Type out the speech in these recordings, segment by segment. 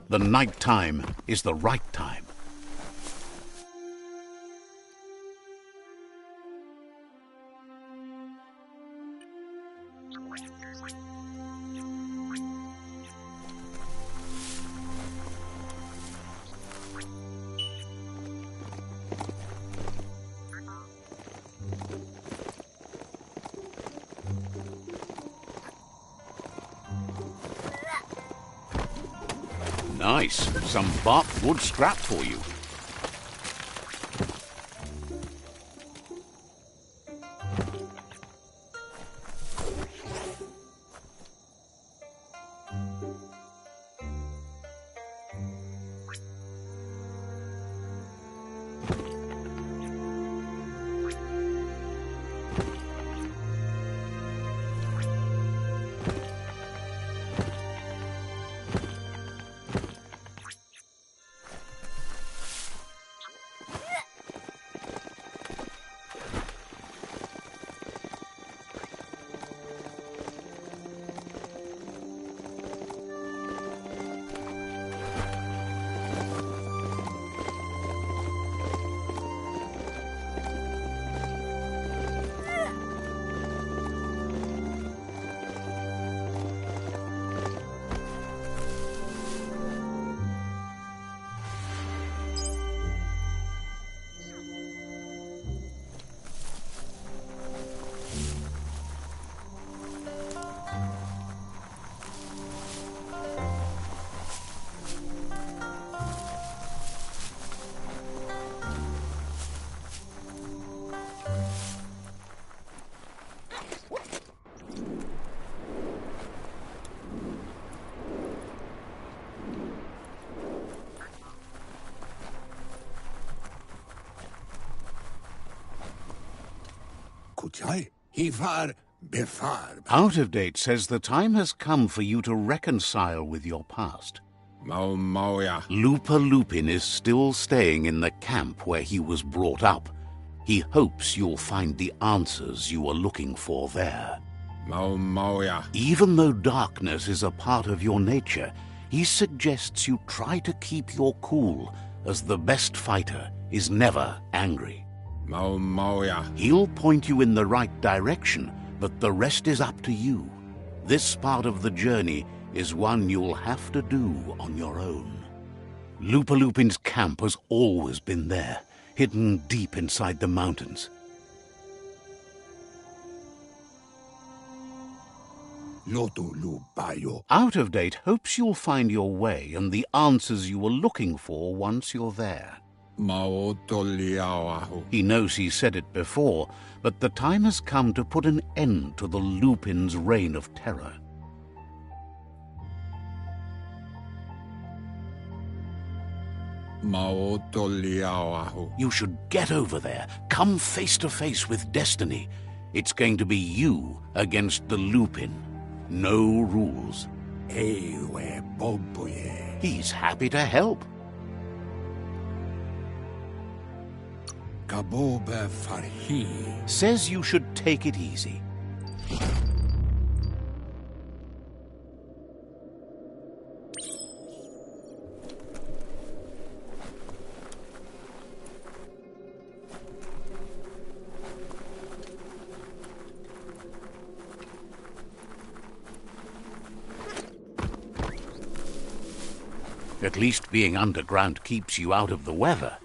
The night time is the right time. Nice. Some bark wood scrap for you. Out of Date says the time has come for you to reconcile with your past. Lupa Lupin is still staying in the camp where he was brought up. He hopes you'll find the answers you are looking for there. Even though darkness is a part of your nature, he suggests you try to keep your cool, as the best fighter is never angry. He'll point you in the right direction, but the rest is up to you. This part of the journey is one you'll have to do on your own. Lupa Lupin's camp has always been there, hidden deep inside the mountains. Out of Date hopes you'll find your way and the answers you were looking for once you're there. He knows he said it before, but the time has come to put an end to the Lupin's reign of terror. You should get over there, come face to face with destiny. It's going to be you against the Lupin. No rules. He's happy to help. Says you should take it easy. At least being underground keeps you out of the weather.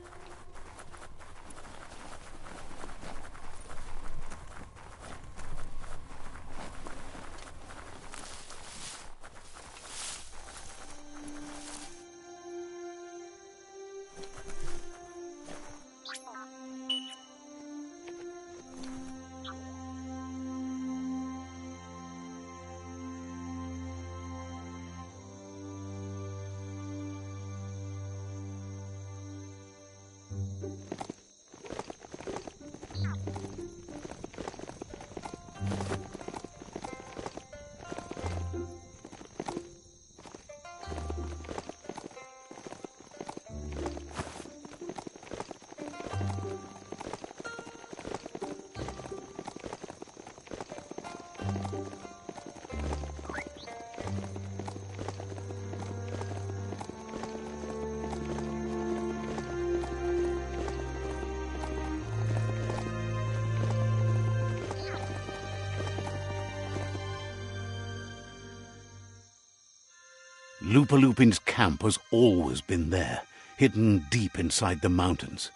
Lupin's camp has always been there, hidden deep inside the mountains.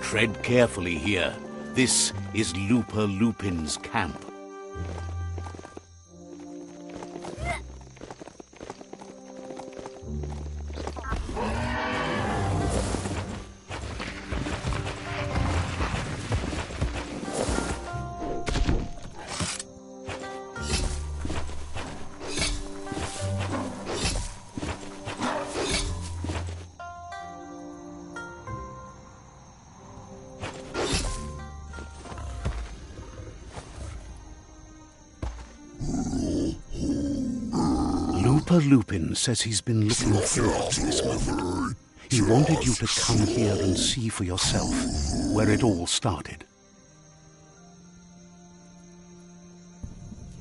Tread carefully here. This is Lupin's camp. Lupin says he's been looking forward to this moment. He wanted you to come here and see for yourself where it all started.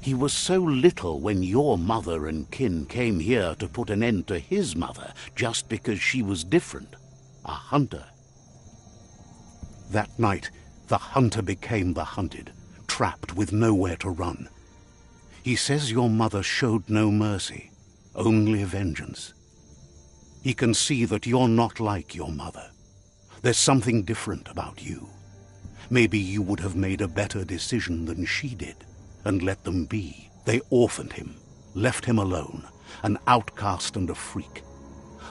He was so little when your mother and kin came here to put an end to his mother just because she was different, a hunter. That night, the hunter became the hunted, trapped with nowhere to run. He says your mother showed no mercy. Only vengeance. He can see that you're not like your mother. There's something different about you. Maybe you would have made a better decision than she did, and let them be. They orphaned him, left him alone, an outcast and a freak.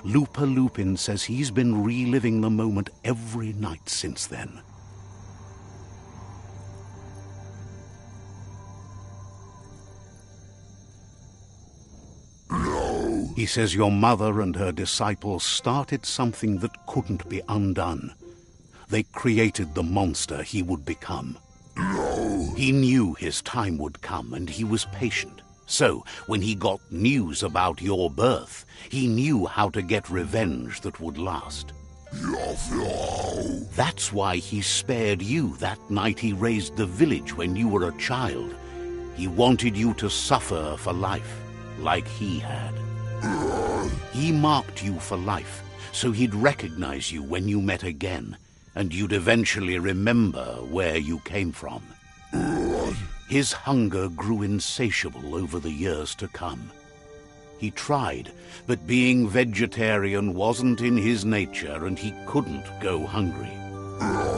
Lupin says he's been reliving the moment every night since then. He says your mother and her disciples started something that couldn't be undone. They created the monster he would become. No. He knew his time would come, and he was patient. So, when he got news about your birth, he knew how to get revenge that would last. That's why he spared you that night he raised the village when you were a child. He wanted you to suffer for life, like he had. He marked you for life, so he'd recognize you when you met again, and you'd eventually remember where you came from. His hunger grew insatiable over the years to come. He tried, but being vegetarian wasn't in his nature, and he couldn't go hungry.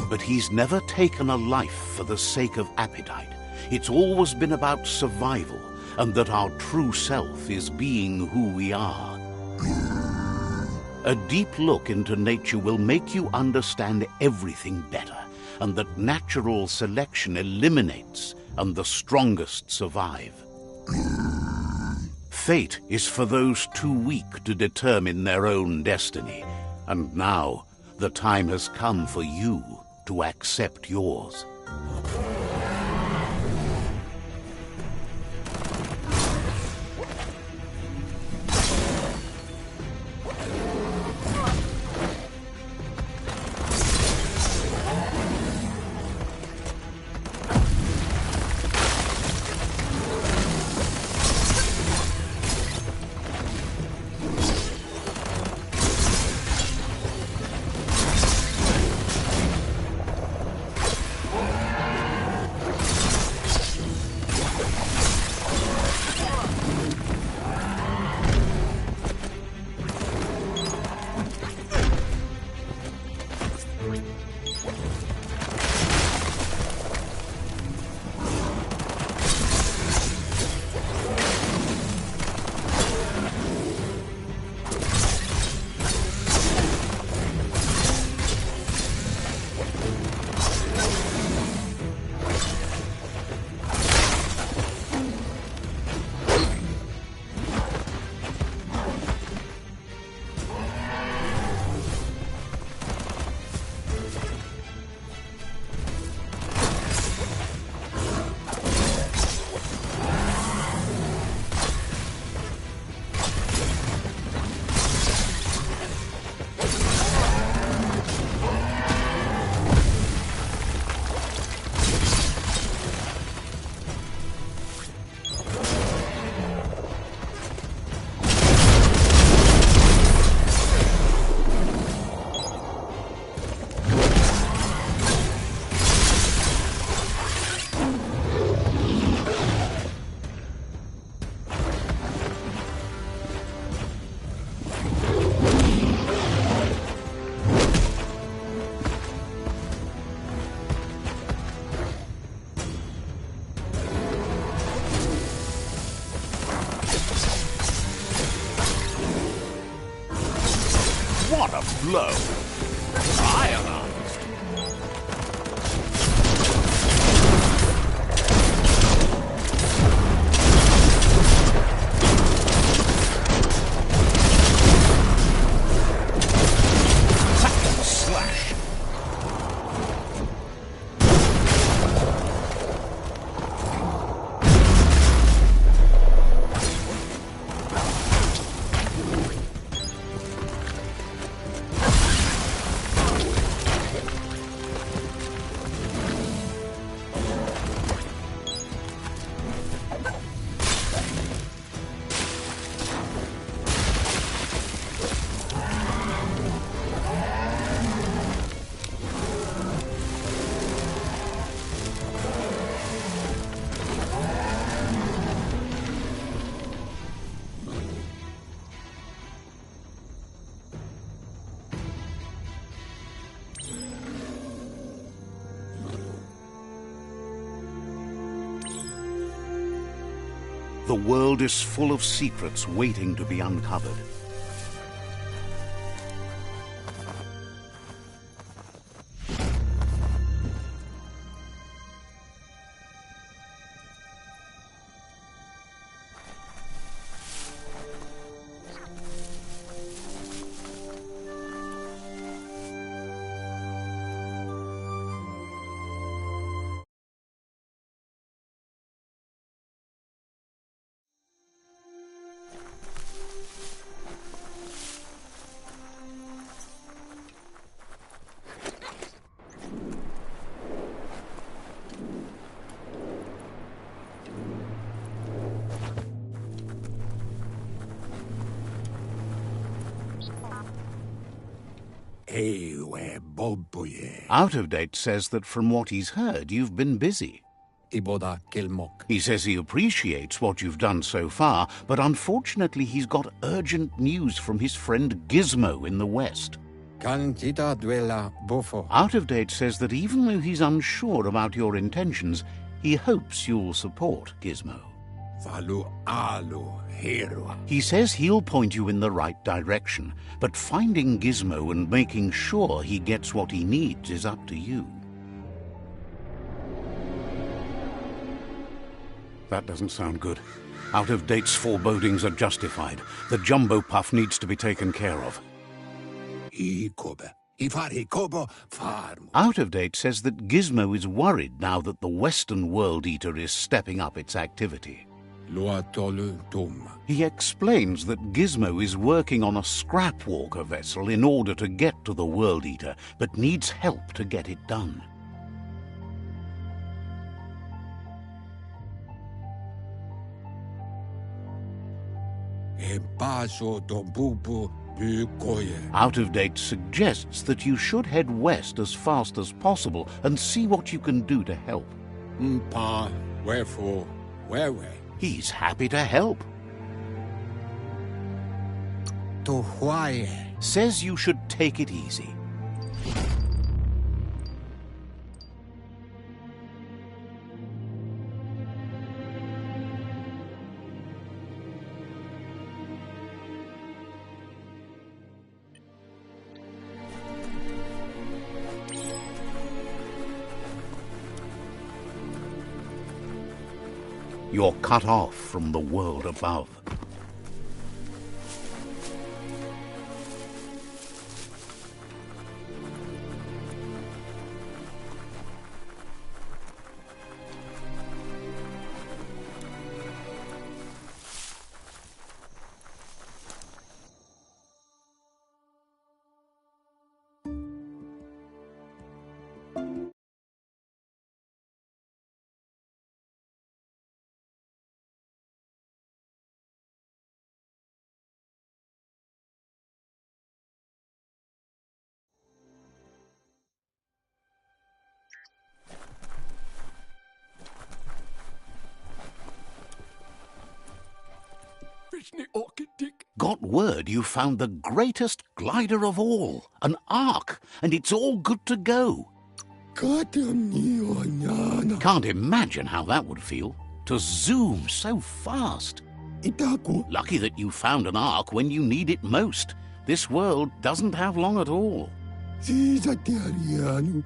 But he's never taken a life for the sake of appetite. It's always been about survival, and that our true self is being who we are. A deep look into nature will make you understand everything better, and that natural selection eliminates, and the strongest survive. Fate is for those too weak to determine their own destiny, and now the time has come for you to accept yours. a blow! Ionized! Second slash! The world is full of secrets waiting to be uncovered. Out of Date says that from what he's heard, you've been busy. He says he appreciates what you've done so far, but unfortunately he's got urgent news from his friend Gizmo in the West. Out of Date says that even though he's unsure about your intentions, he hopes you'll support Gizmo. He says he'll point you in the right direction, but finding Gizmo and making sure he gets what he needs is up to you. That doesn't sound good. Out of Date's forebodings are justified. The jumbo puff needs to be taken care of. Out of Date says that Gizmo is worried now that the Western World Eater is stepping up its activity. He explains that Gizmo is working on a scrap walker vessel in order to get to the World Eater, but needs help to get it done. Out of Date suggests that you should head west as fast as possible and see what you can do to help. He's happy to help. Says you should take it easy. You're cut off from the world above. Got word you found the greatest glider of all, an ark, and it's all good to go. Can't imagine how that would feel, to zoom so fast. Lucky that you found an ark when you need it most. This world doesn't have long at all.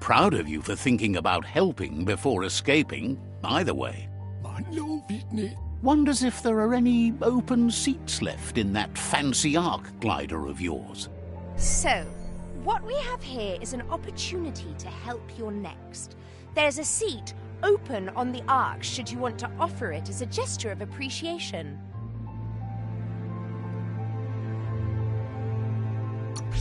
Proud of you for thinking about helping before escaping, either way. Wonders if there are any open seats left in that fancy arc glider of yours. So, what we have here is an opportunity to help your next. There's a seat open on the arc should you want to offer it as a gesture of appreciation.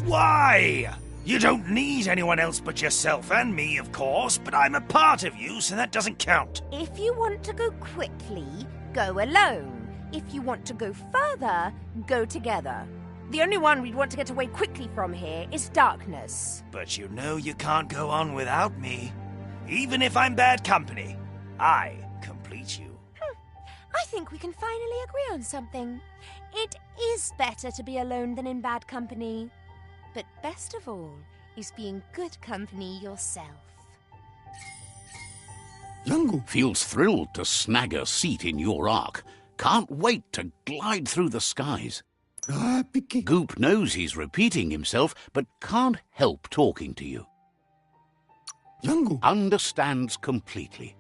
Why? You don't need anyone else but yourself and me, of course, but I'm a part of you, so that doesn't count. If you want to go quickly, go alone. If you want to go further, go together. The only one we'd want to get away quickly from here is darkness. But you know you can't go on without me. Even if I'm bad company, I complete you. I think we can finally agree on something. It is better to be alone than in bad company. But best of all is being good company yourself. Yango feels thrilled to snag a seat in your arc. Can't wait to glide through the skies. Goop knows he's repeating himself, but can't help talking to you. Yango understands completely.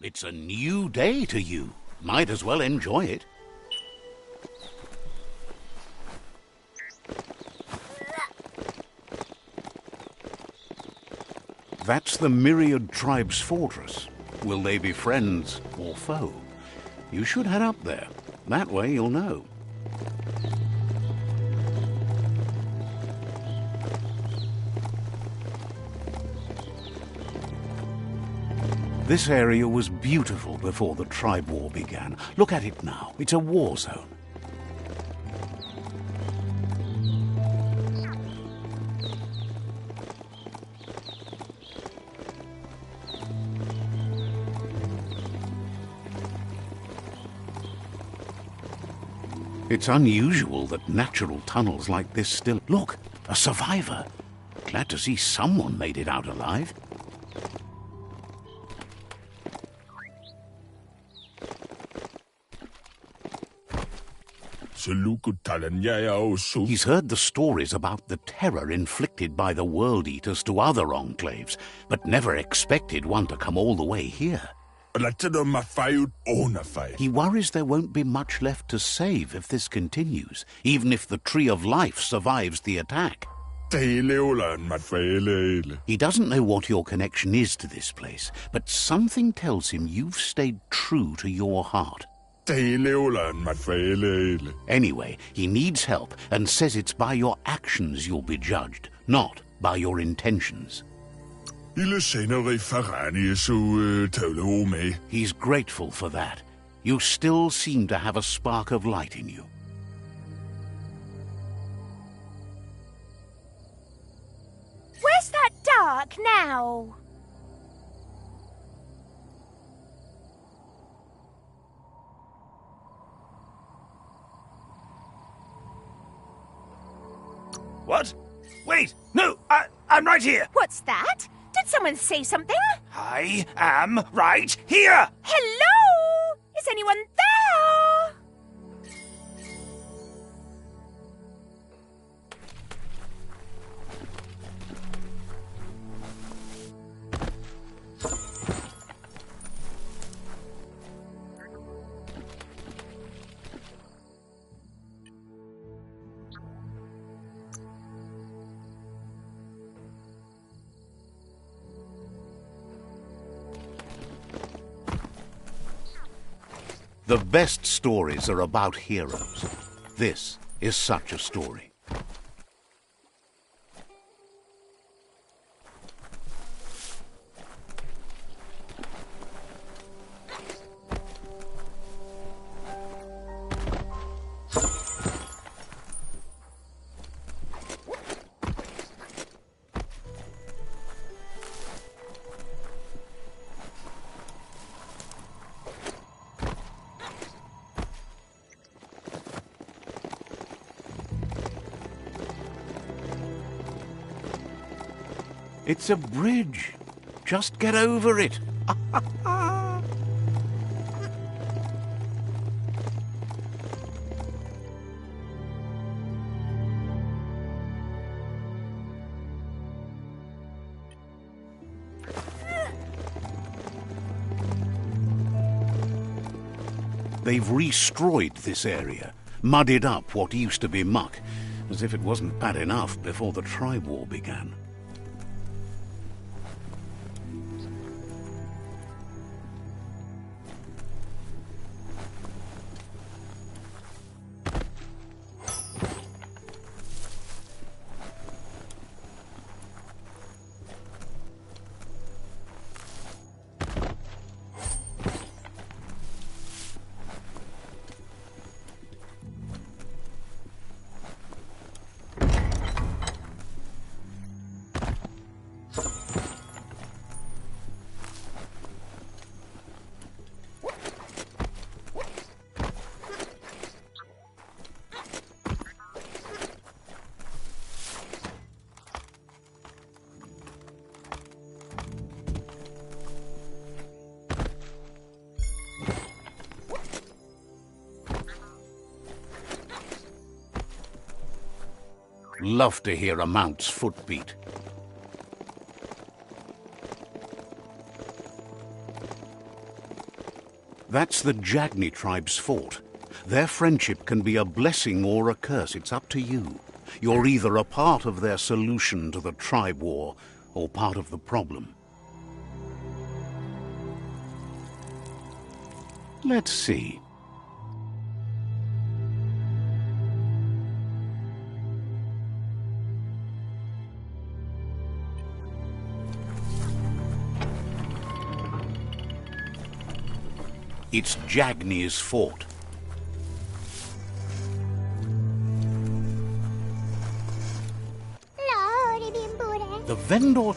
It's a new day to you. Might as well enjoy it. That's the Myriad Tribe's fortress. Will they be friends or foe? You should head up there. That way you'll know. This area was beautiful before the tribe war began. Look at it now. It's a war zone. It's unusual that natural tunnels like this still... Look, a survivor. Glad to see someone made it out alive. He's heard the stories about the terror inflicted by the World Eaters to other enclaves, but never expected one to come all the way here. He worries there won't be much left to save if this continues, even if the Tree of Life survives the attack. He doesn't know what your connection is to this place, but something tells him you've stayed true to your heart. Anyway, he needs help and says it's by your actions you'll be judged, not by your intentions. He's grateful for that. You still seem to have a spark of light in you. Where's that dark now? What? Wait! No! I'm right here! What's that? Did someone say something? I am right here! Hello? Is anyone there? The best stories are about heroes. This is such a story. It's a bridge. Just get over it. They've destroyed this area, muddied up what used to be muck, as if it wasn't bad enough before the tribe war began. Love to hear a mount's footbeat. That's the Jagni tribe's fort. Their friendship can be a blessing or a curse. It's up to you. You're either a part of their solution to the tribe war or part of the problem. Let's see. It's Jagni's fort. The vendor...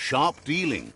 Sharp dealing.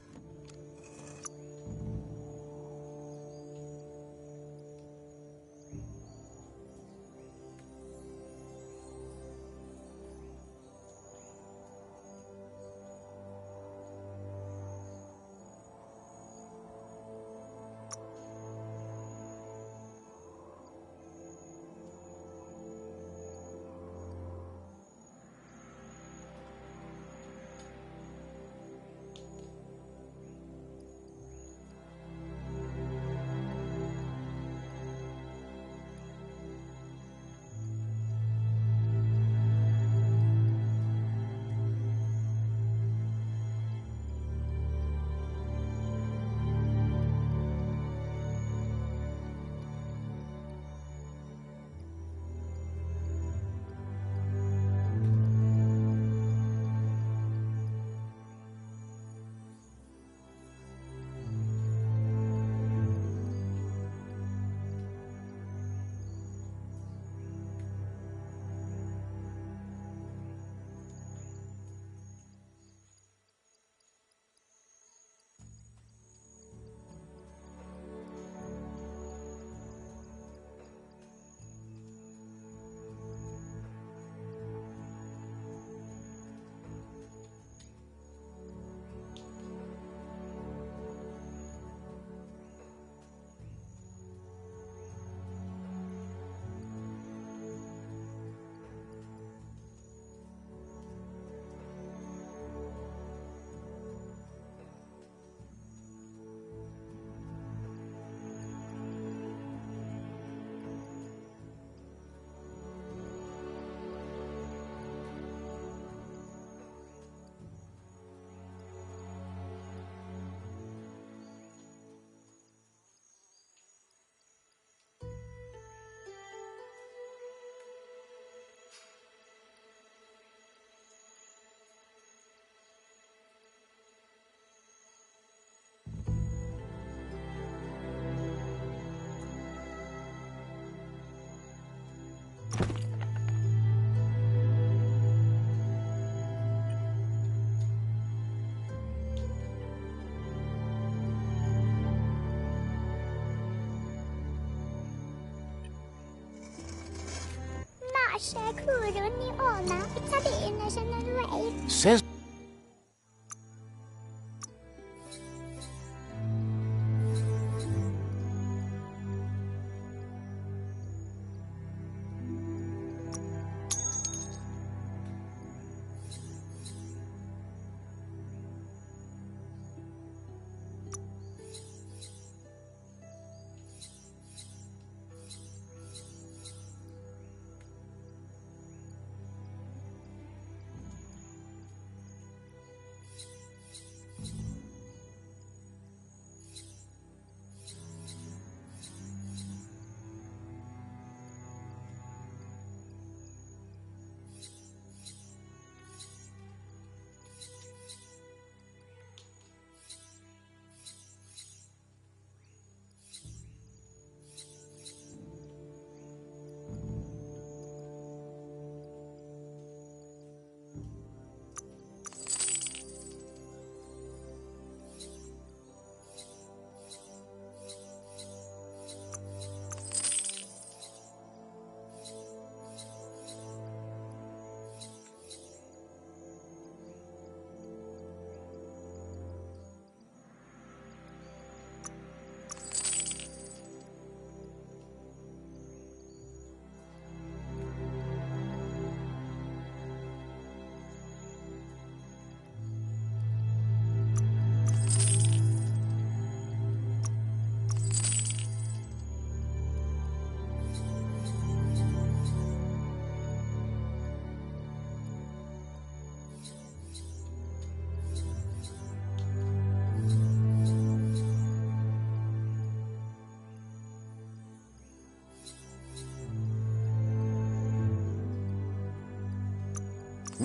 Says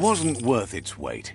wasn't worth its weight.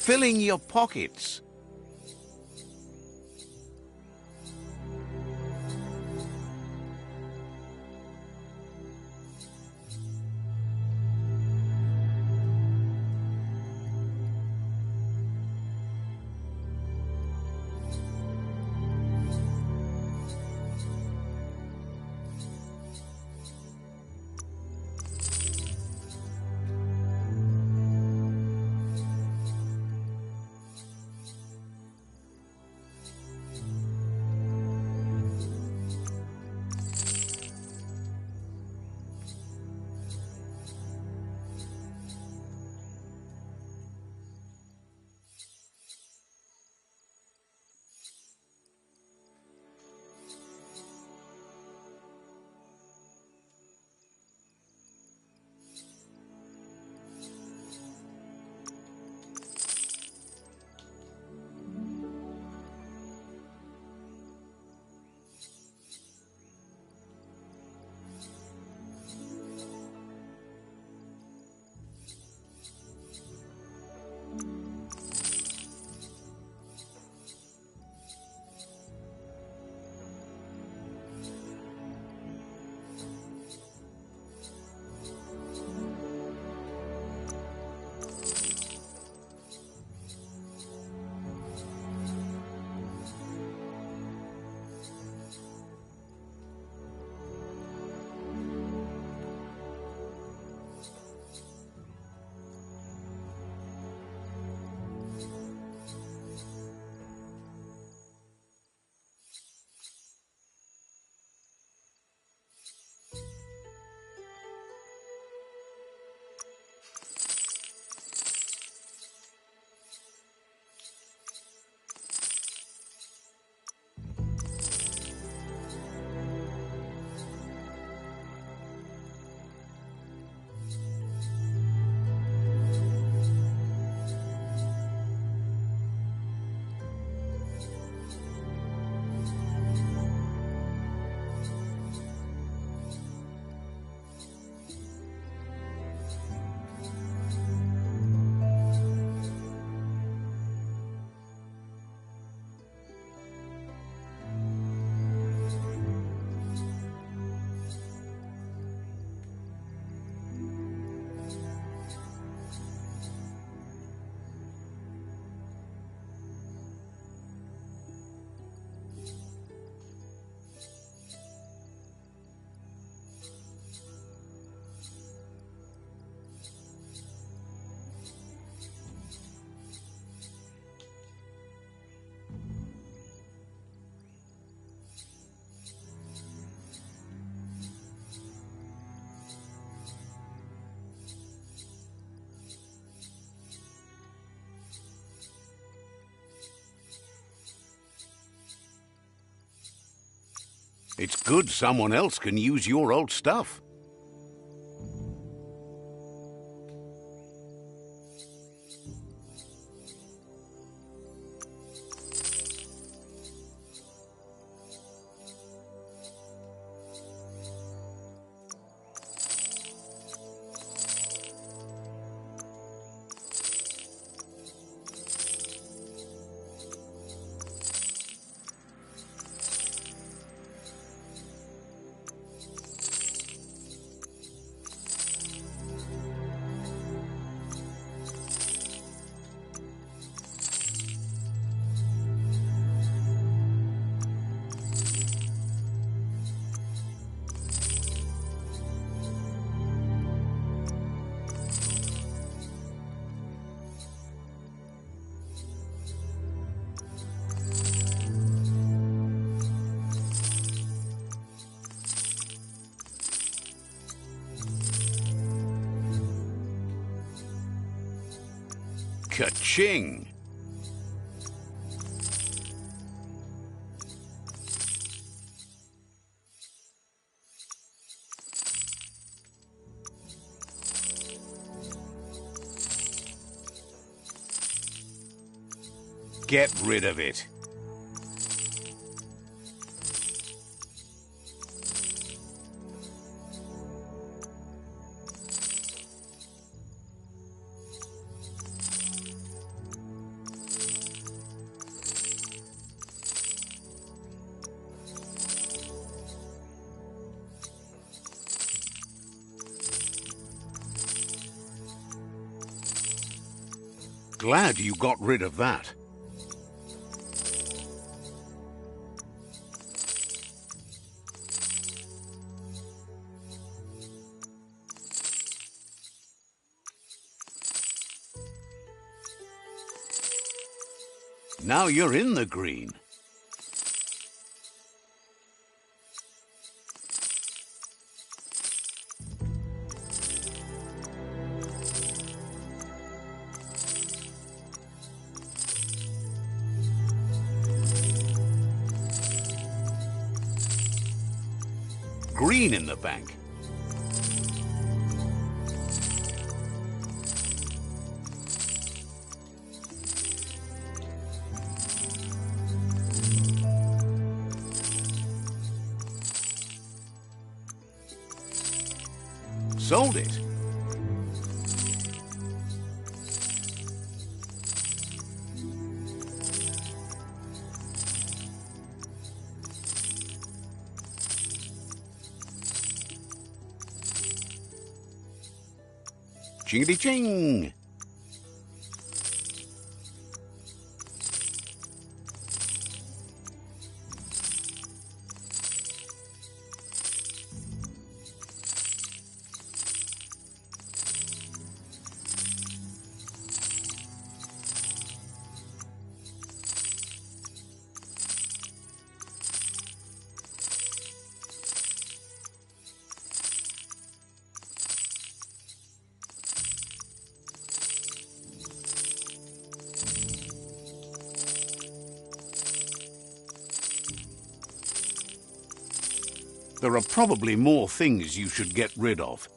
filling your pockets. It's good someone else can use your old stuff. Ka-ching! Get rid of it. Glad you got rid of that. Now you're in the green. Green in the bank. Sold it. Chingity-ching! There are probably more things you should get rid of.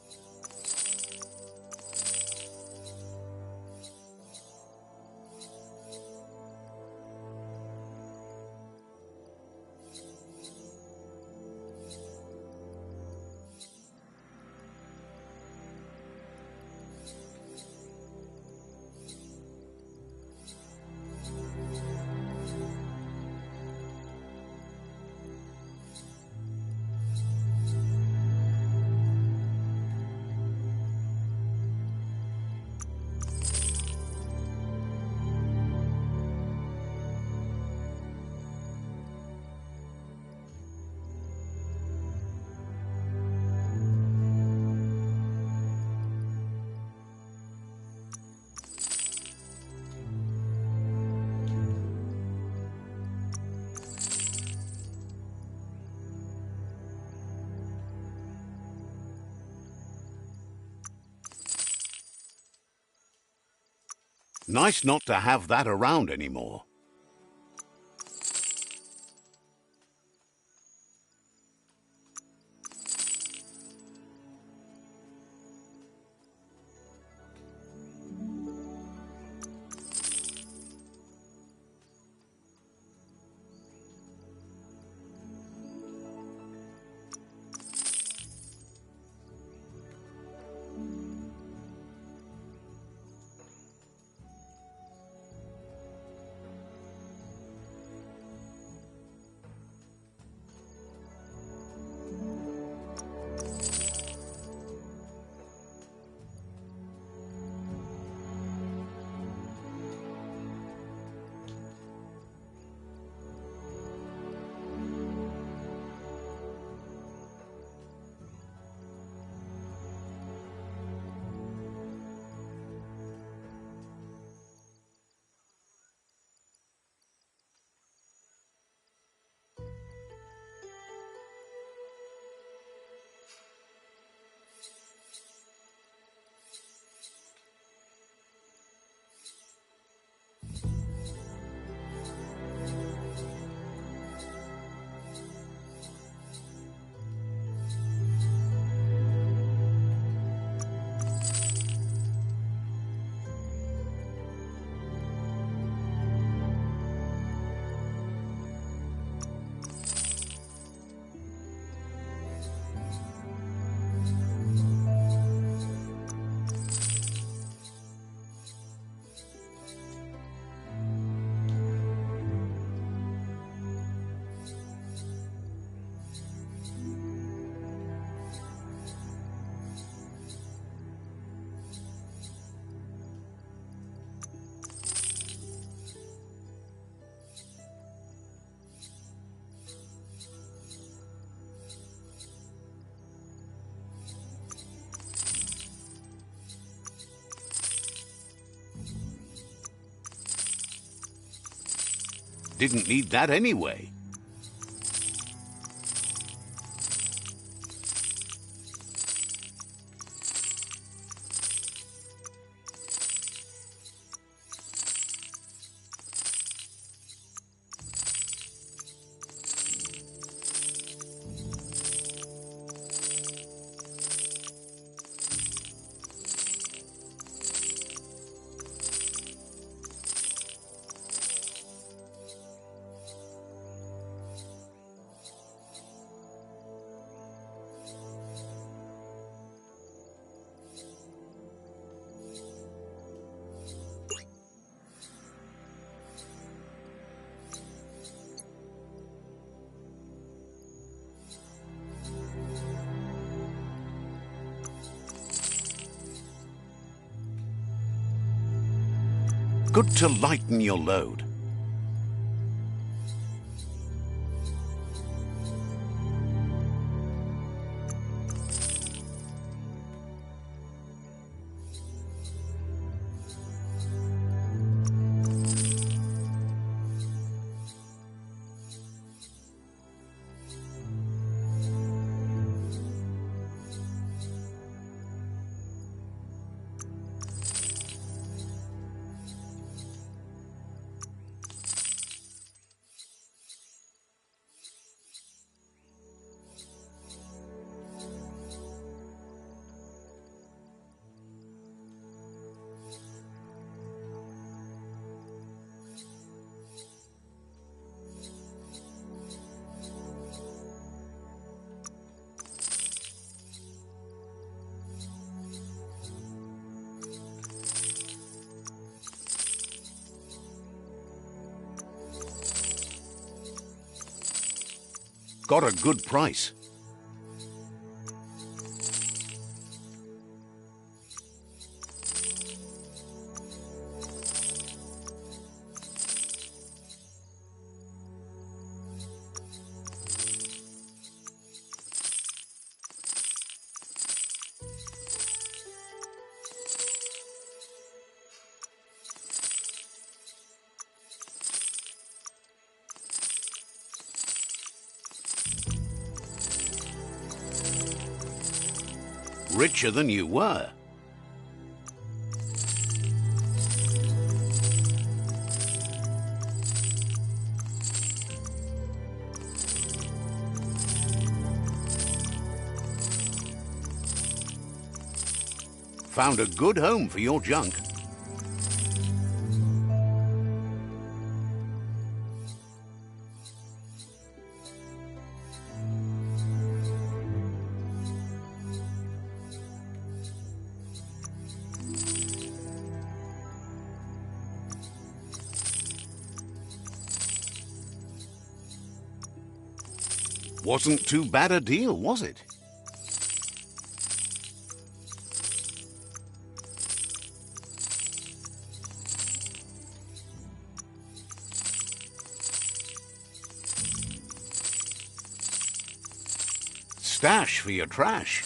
Nice not to have that around anymore. Didn't need that anyway. Good to lighten your load. Got a good price. Richer than you were. Found a good home for your junk. Wasn't too bad a deal, was it? Stash for your trash.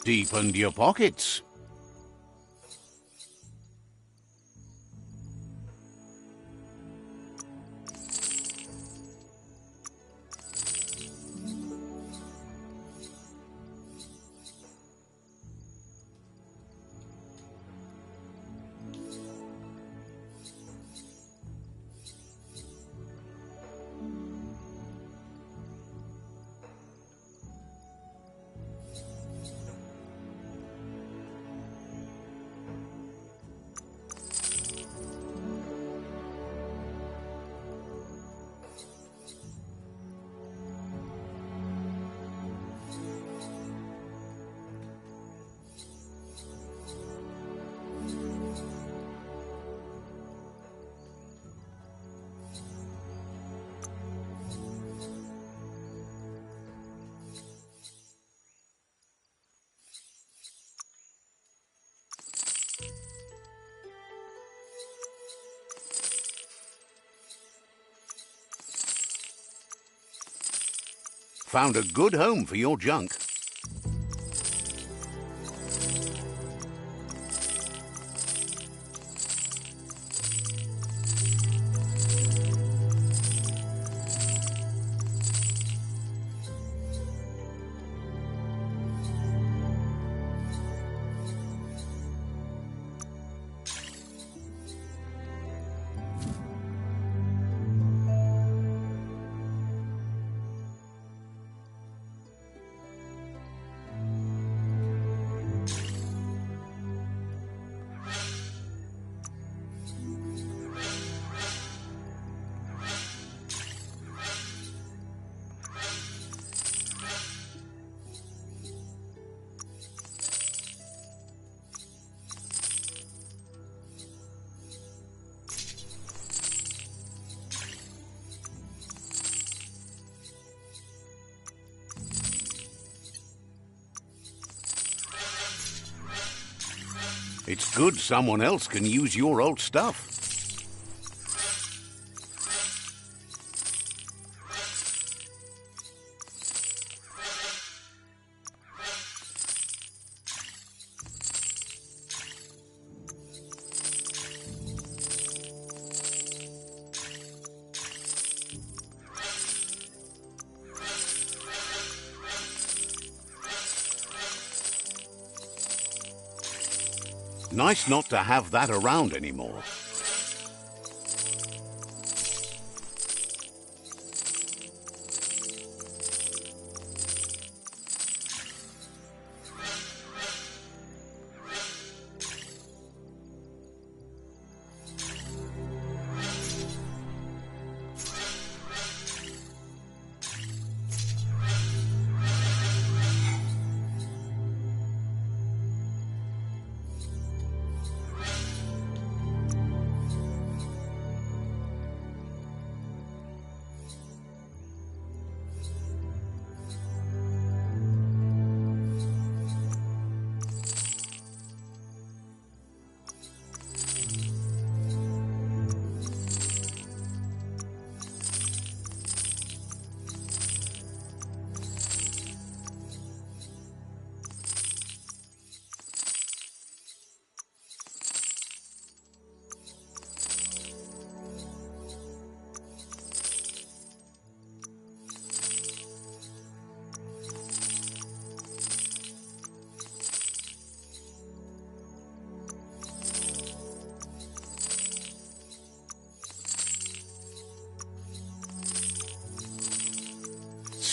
Deepened your pockets. Found a good home for your junk. It's good someone else can use your old stuff. Nice not to have that around anymore.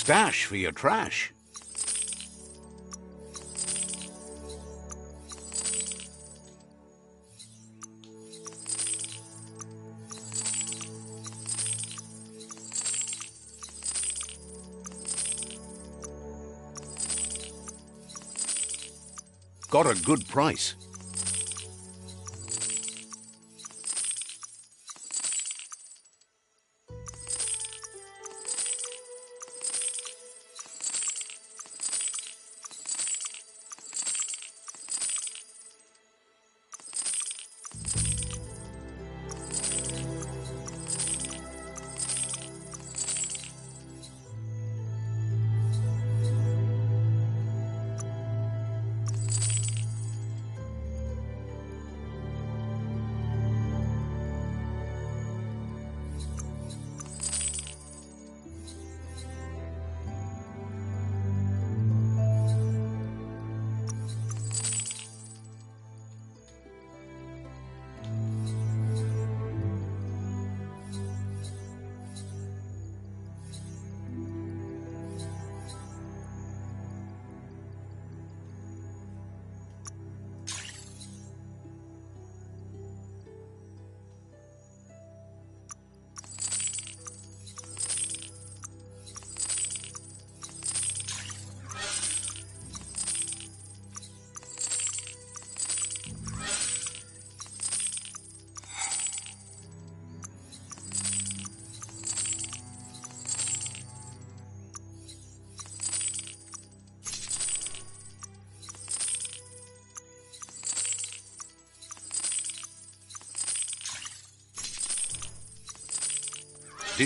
Stash for your trash. Got a good price.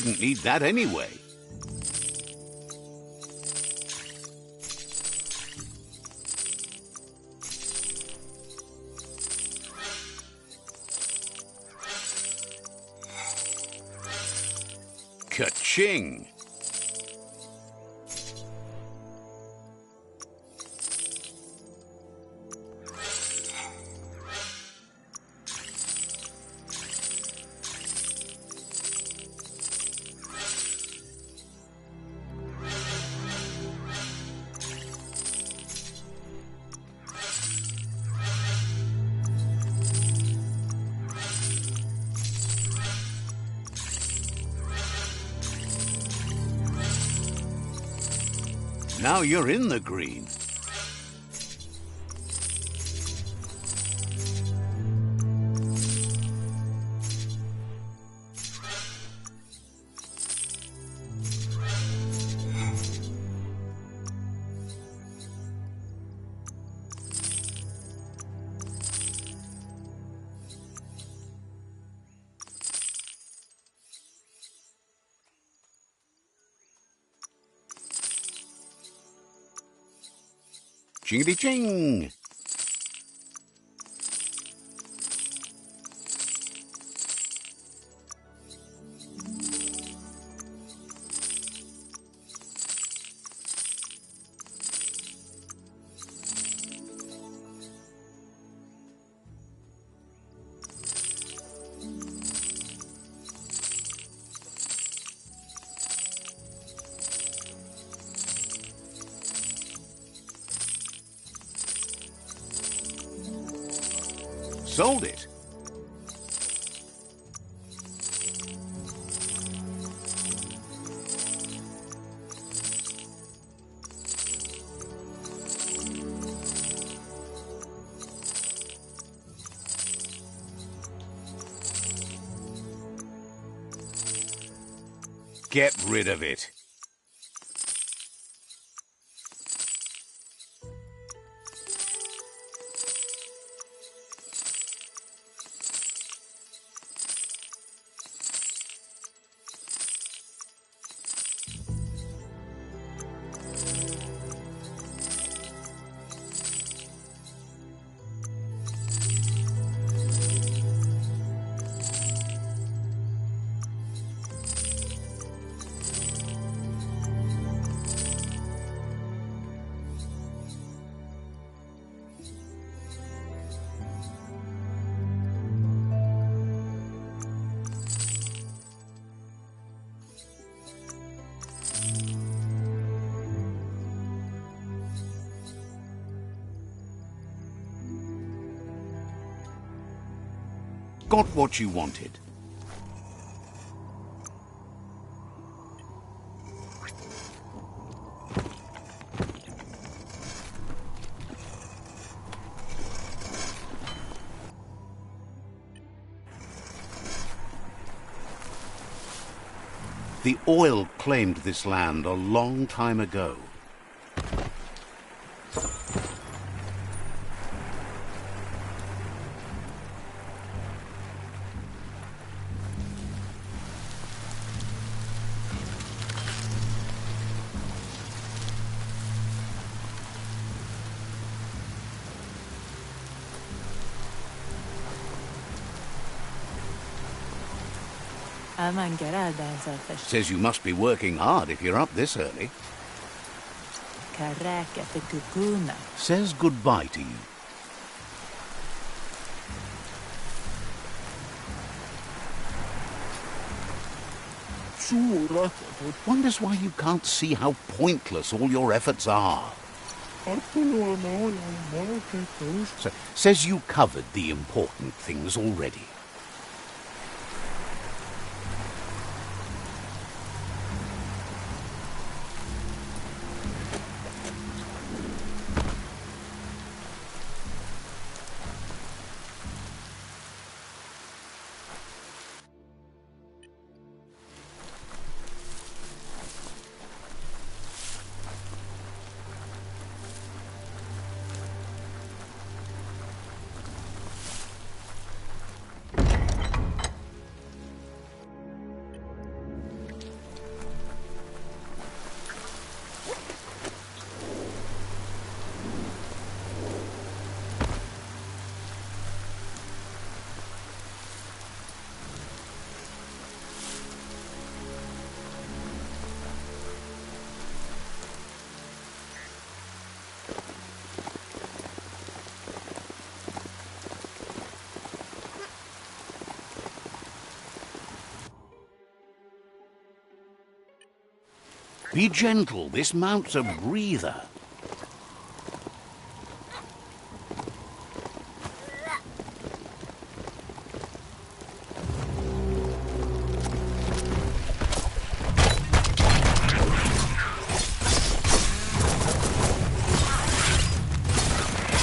didn't need that anyway. Ka-ching! Now you're in the green. Chingity-ching! Sold it. Get rid of it. Got what you wanted. The oil claimed this land a long time ago. Says you must be working hard if you're up this early. Says goodbye to you. Wonders why you can't see how pointless all your efforts are. Says you covered the important things already. Be gentle, this mount's a breather.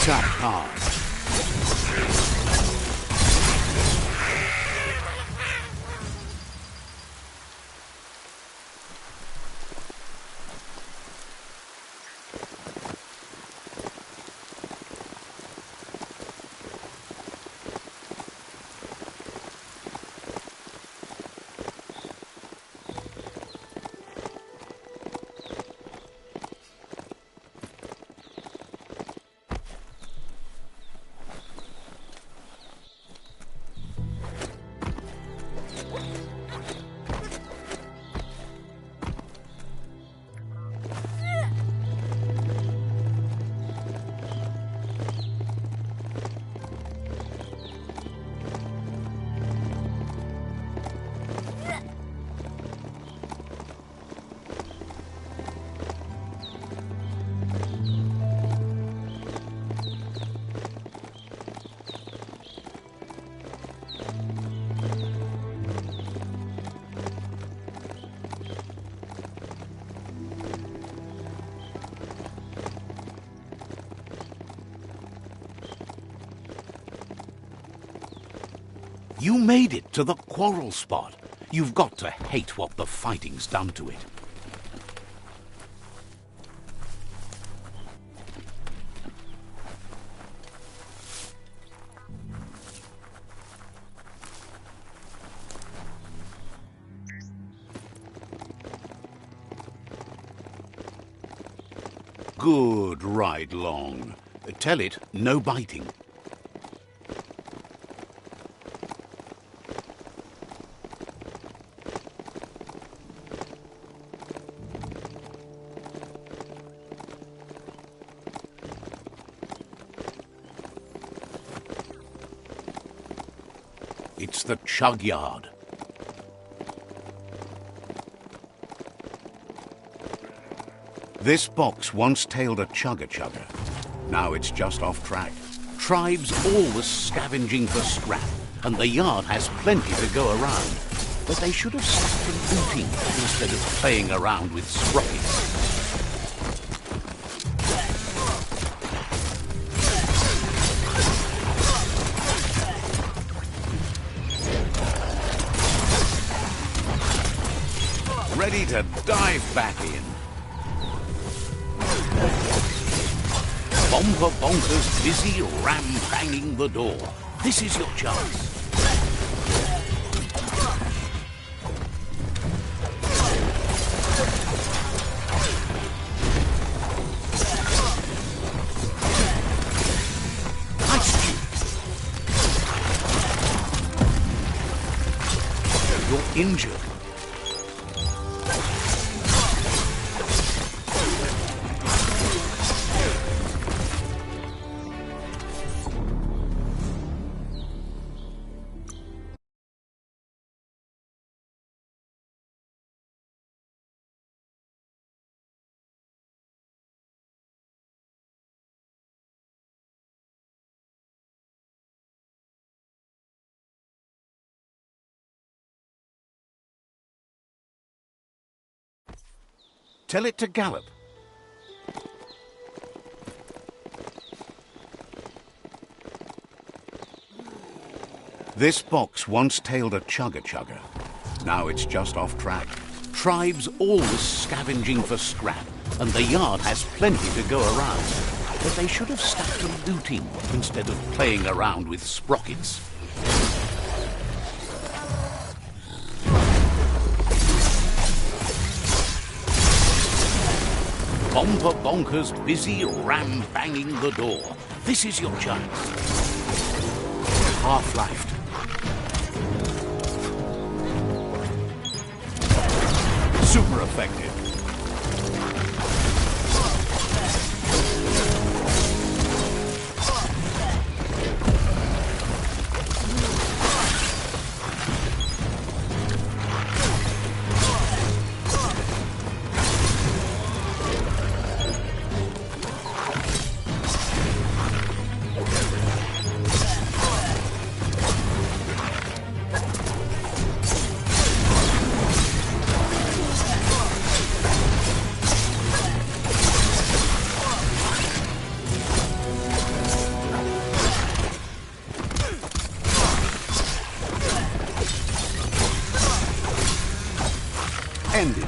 Tap hard. You made it to the quarrel spot. You've got to hate what the fighting's done to it. Good ride long. Tell it, no biting. It's the chug yard. This box once tailed a chugger. Now it's just off track. Tribes always scavenging for scrap, and the yard has plenty to go around. But they should have stuck to looting instead of playing around with sprockets. Ready to dive back in. Bomber bonkers busy ram-banging the door. This is your chance. Nice shoot. You're injured. Tell it to gallop. This box once tailed a chugger. Now it's just off track. Tribes always scavenging for scrap, and the yard has plenty to go around. But they should have stuck to looting instead of playing around with sprockets. Bomber bonkers busy ram-banging the door. This is your chance. Half-lifed. Super effective. ended.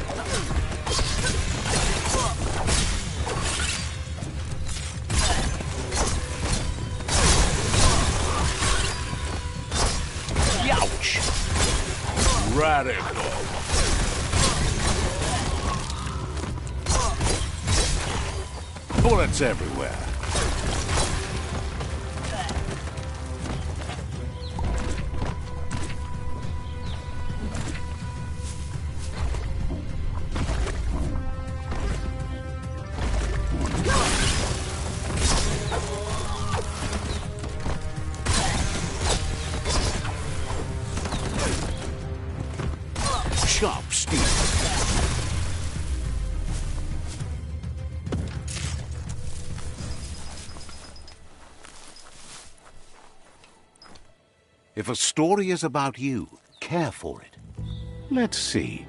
Youch! Radical. Bullets everywhere. Sharp steel. If a story is about you, care for it. Let's see.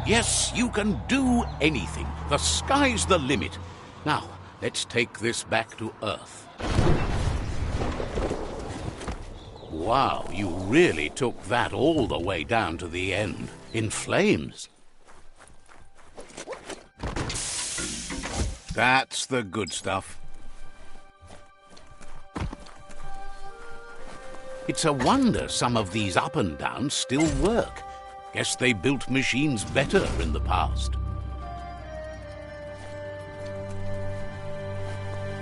Yes, you can do anything. The sky's the limit. Now, let's take this back to Earth. Wow, you really took that all the way down to the end, in flames. That's the good stuff. It's a wonder some of these up and downs still work. Guess they built machines better in the past.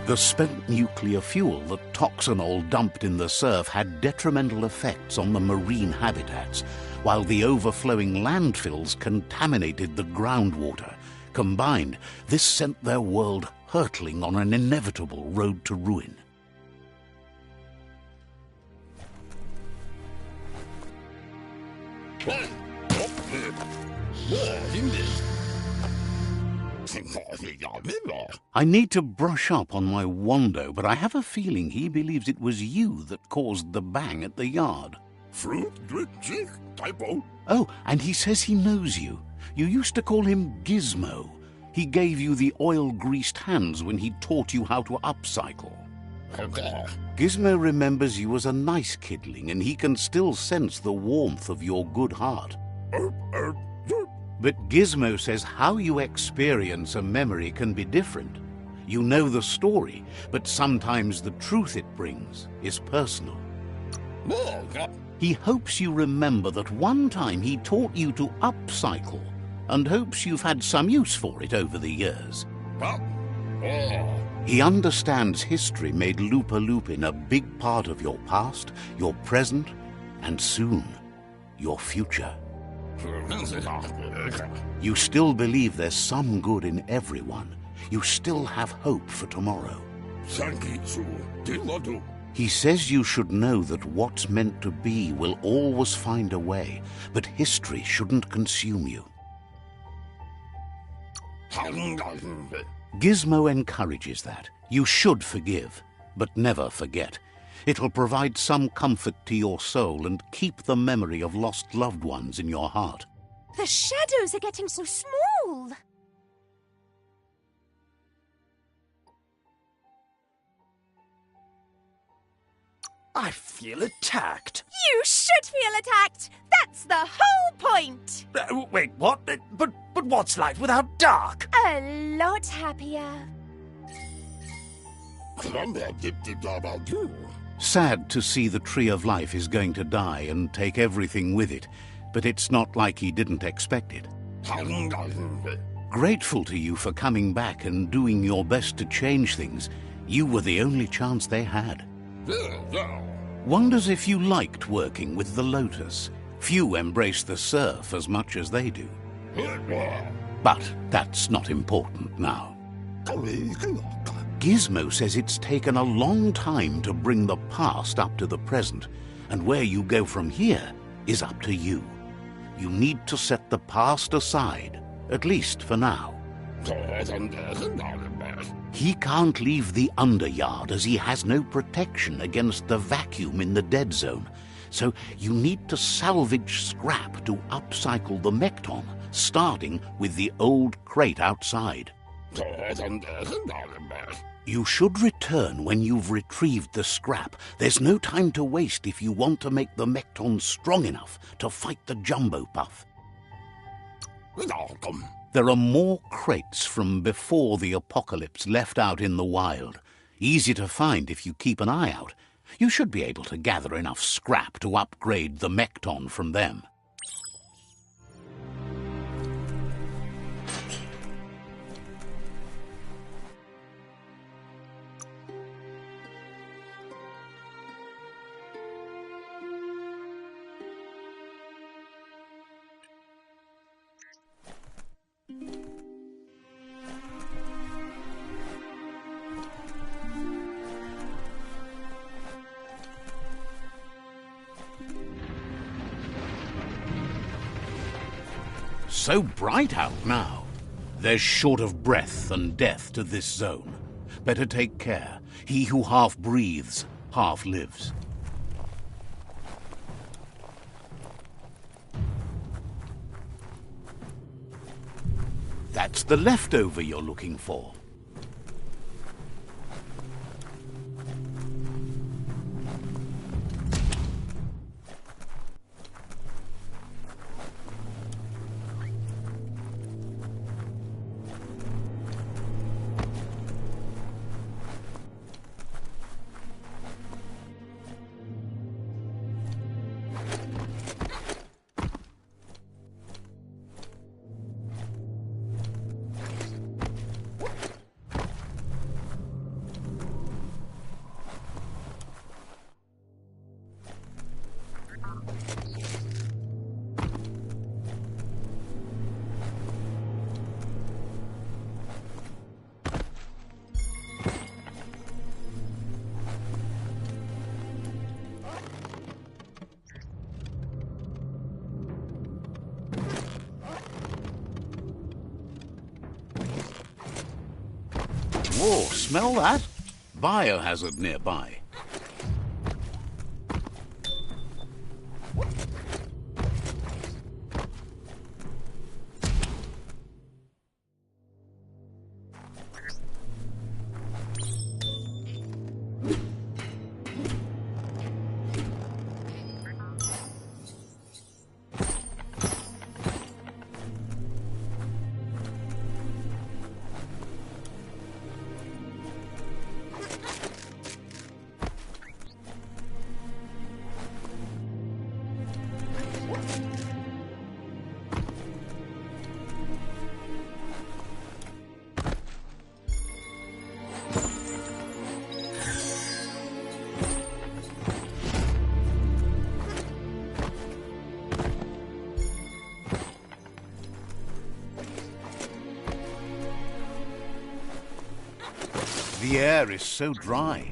The spent nuclear fuel that Toxanol dumped in the surf had detrimental effects on the marine habitats, while the overflowing landfills contaminated the groundwater. Combined, this sent their world hurtling on an inevitable road to ruin. I need to brush up on my Wando, but I have a feeling he believes it was you that caused the bang at the yard. Oh, and he says he knows you. You used to call him Gizmo. He gave you the oil-greased hands when he taught you how to upcycle. Gizmo remembers you as a nice kidling, and he can still sense the warmth of your good heart. But Gizmo says how you experience a memory can be different. You know the story, but sometimes the truth it brings is personal. He hopes you remember that one time he taught you to upcycle, and hopes you've had some use for it over the years. He understands history made Lupa-Lupin a big part of your past, your present, and soon, your future. You still believe there's some good in everyone. You still have hope for tomorrow. He says you should know that what's meant to be will always find a way, but history shouldn't consume you. Gizmo encourages that. You should forgive, but never forget. It'll provide some comfort to your soul and keep the memory of lost loved ones in your heart. The shadows are getting so small. I feel attacked. You should feel attacked. That's the whole point. Wait, what? But what's light without dark? A lot happier. Sad to see the Tree of Life is going to die and take everything with it, but it's not like he didn't expect it. Grateful to you for coming back and doing your best to change things. You were the only chance they had. Wonders if you liked working with the Lotus. Few embrace the surf as much as they do. But that's not important now. Gizmo says it's taken a long time to bring the past up to the present, and where you go from here is up to you. You need to set the past aside, at least for now. He can't leave the underyard as he has no protection against the vacuum in the dead zone, so you need to salvage scrap to upcycle the Mekton, starting with the old crate outside. You should return when you've retrieved the scrap. There's no time to waste if you want to make the Mekton strong enough to fight the Jumbo Puff. There are more crates from before the apocalypse left out in the wild. Easy to find if you keep an eye out. You should be able to gather enough scrap to upgrade the Mekton from them. So bright out now. There's short of breath and death to this zone. Better take care. He who half breathes, half lives. That's the leftover you're looking for. Whoa, smell that? Biohazard nearby. The air is so dry.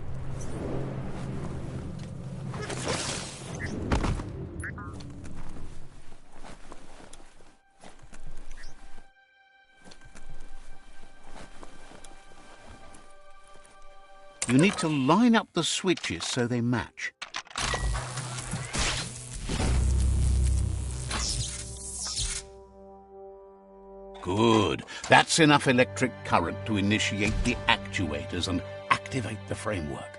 You need to line up the switches so they match. Good. That's enough electric current to initiate the actuators and activate the framework.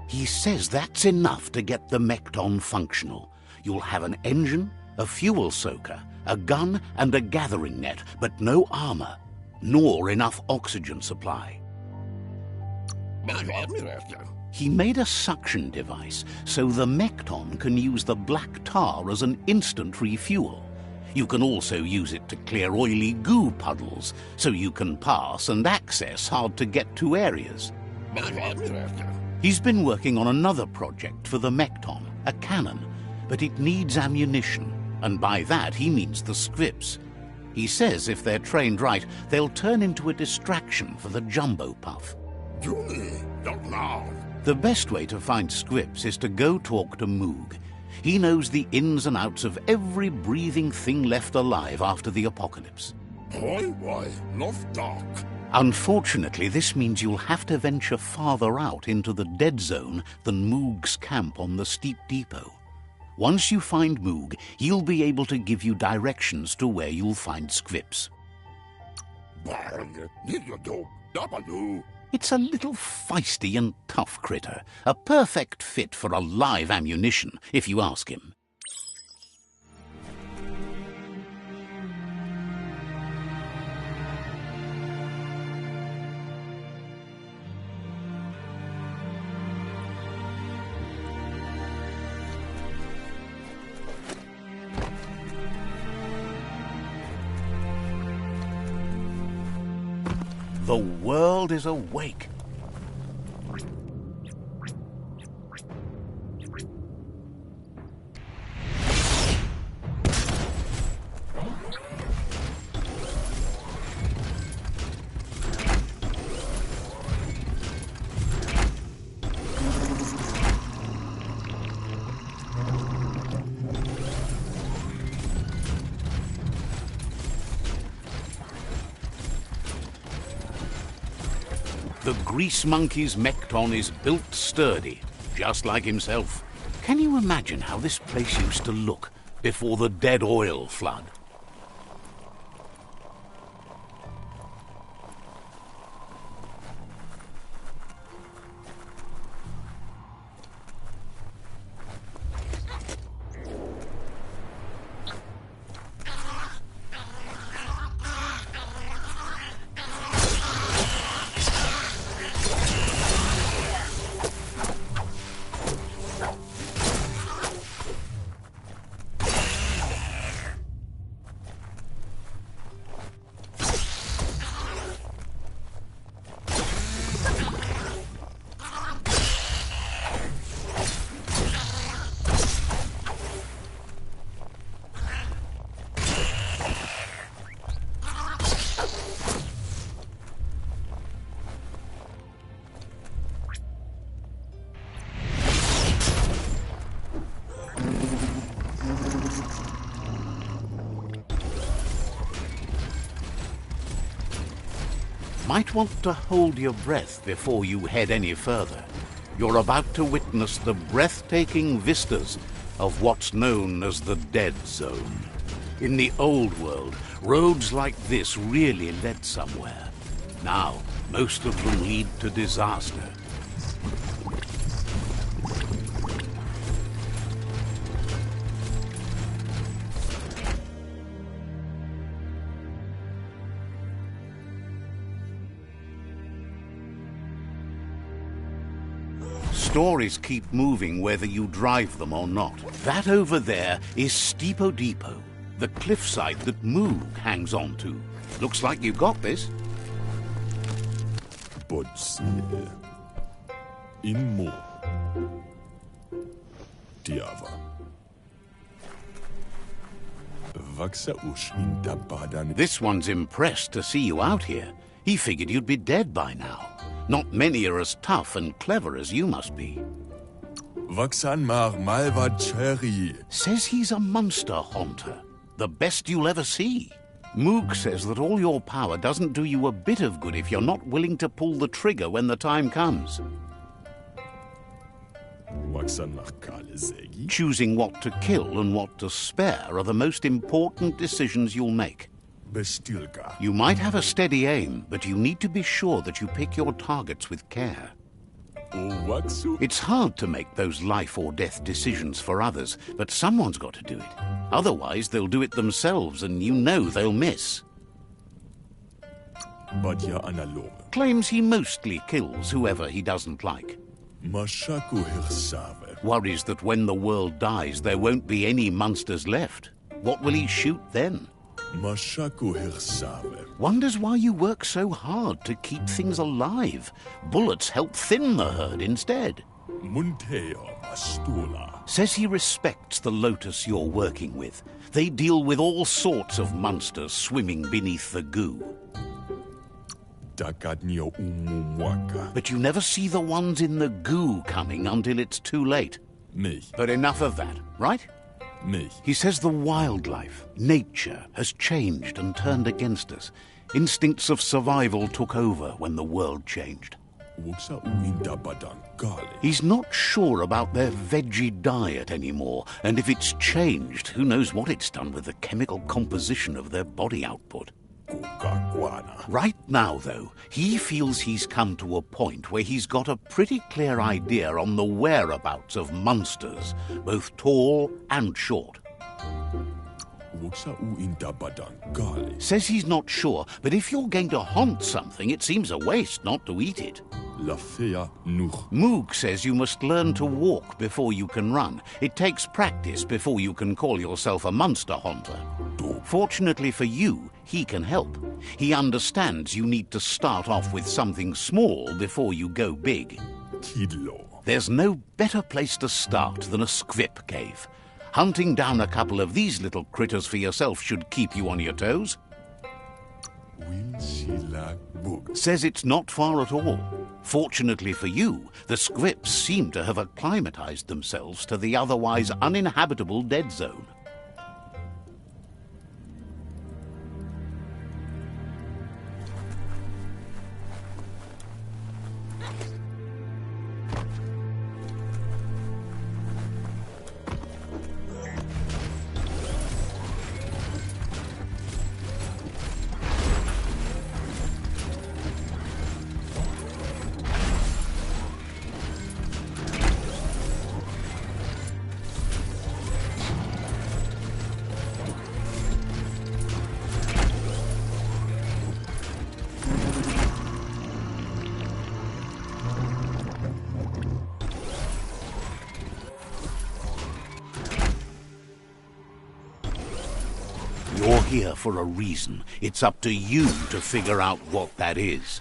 He says that's enough to get the Mekton functional. You'll have an engine, a fuel soaker, a gun and a gathering net, but no armor, nor enough oxygen supply. He made a suction device so the Mekton can use the black tar as an instant refuel. You can also use it to clear oily goo puddles, so you can pass and access hard-to-get-to areas. He's been working on another project for the Mekton, a cannon, but it needs ammunition, and by that he means the scripts. He says if they're trained right, they'll turn into a distraction for the jumbo puff. The best way to find scripts is to go talk to Moog. He knows the ins and outs of every breathing thing left alive after the apocalypse. Unfortunately, this means you'll have to venture farther out into the dead zone than Moog's camp on the steep depot. Once you find Moog, he'll be able to give you directions to where you'll find scripts. It's a little feisty and tough critter, a perfect fit for a live ammunition, if you ask him. The world is awake. The grease monkey's Mekton is built sturdy, just like himself. Can you imagine how this place used to look before the dead oil flood? Might want to hold your breath before you head any further. You're about to witness the breathtaking vistas of what's known as the Dead Zone. In the old world, roads like this really led somewhere. Now, most of them lead to disaster. Stories keep moving whether you drive them or not. That over there is Steepo Depot, the cliffside that Moog hangs on to. Looks like you got this. This one's impressed to see you out here. He figured you'd be dead by now. Not many are as tough and clever as you must be. Says he's a monster haunter, the best you'll ever see. Moog says that all your power doesn't do you a bit of good if you're not willing to pull the trigger when the time comes. Choosing what to kill and what to spare are the most important decisions you'll make. You might have a steady aim, but you need to be sure that you pick your targets with care. It's hard to make those life or death decisions for others, but someone's got to do it. Otherwise, they'll do it themselves, and you know they'll miss. Claims he mostly kills whoever he doesn't like. Worries that when the world dies, there won't be any monsters left. What will he shoot then? Wonders why you work so hard to keep things alive. Bullets help thin the herd instead. Says he respects the lotus you're working with. They deal with all sorts of monsters swimming beneath the goo. But you never see the ones in the goo coming until it's too late. But enough of that, right? He says the wildlife, nature, has changed and turned against us. Instincts of survival took over when the world changed. He's not sure about their veggie diet anymore, and if it's changed, who knows what it's done with the chemical composition of their body output. Right now, though, he feels he's come to a point where he's got a pretty clear idea on the whereabouts of monsters, both tall and short. Says he's not sure, but if you're going to hunt something, it seems a waste not to eat it. Moog says you must learn to walk before you can run. It takes practice before you can call yourself a monster hunter. Fortunately for you, he can help. He understands you need to start off with something small before you go big. There's no better place to start than a squip cave. Hunting down a couple of these little critters for yourself should keep you on your toes. Says it's not far at all. Fortunately for you, the squips seem to have acclimatized themselves to the otherwise uninhabitable dead zone. You're here for a reason. It's up to you to figure out what that is.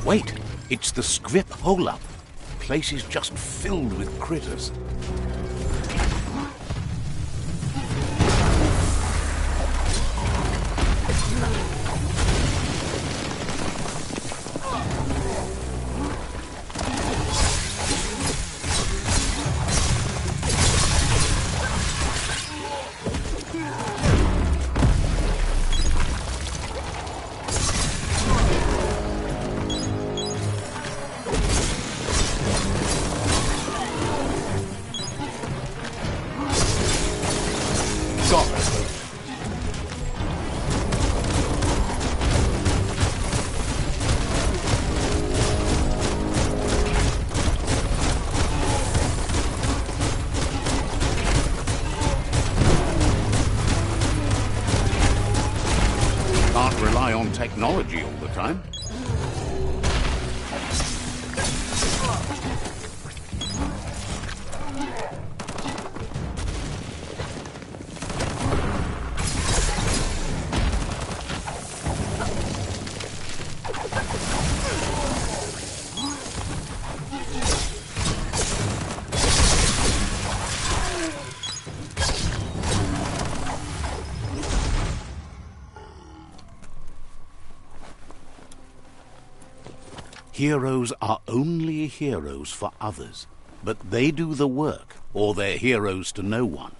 Wait, it's the squip hole-up. The place is just filled with critters. technology all the time. Heroes are only heroes for others, but they do the work, or they're heroes to no one.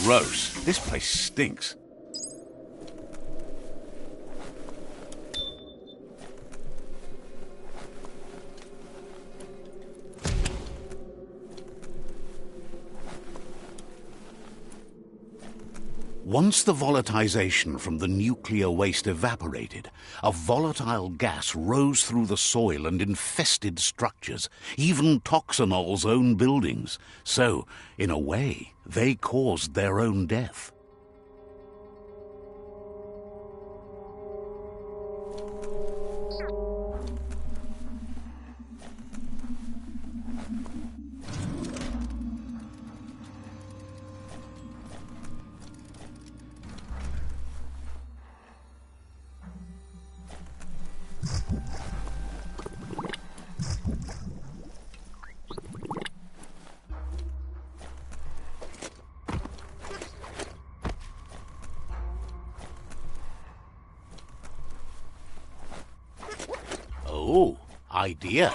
Gross. This place stinks. Once the volatilization from the nuclear waste evaporated, a volatile gas rose through the soil and infested structures, even Toxanol's own buildings. So, in a way, they caused their own death. Oh, idea.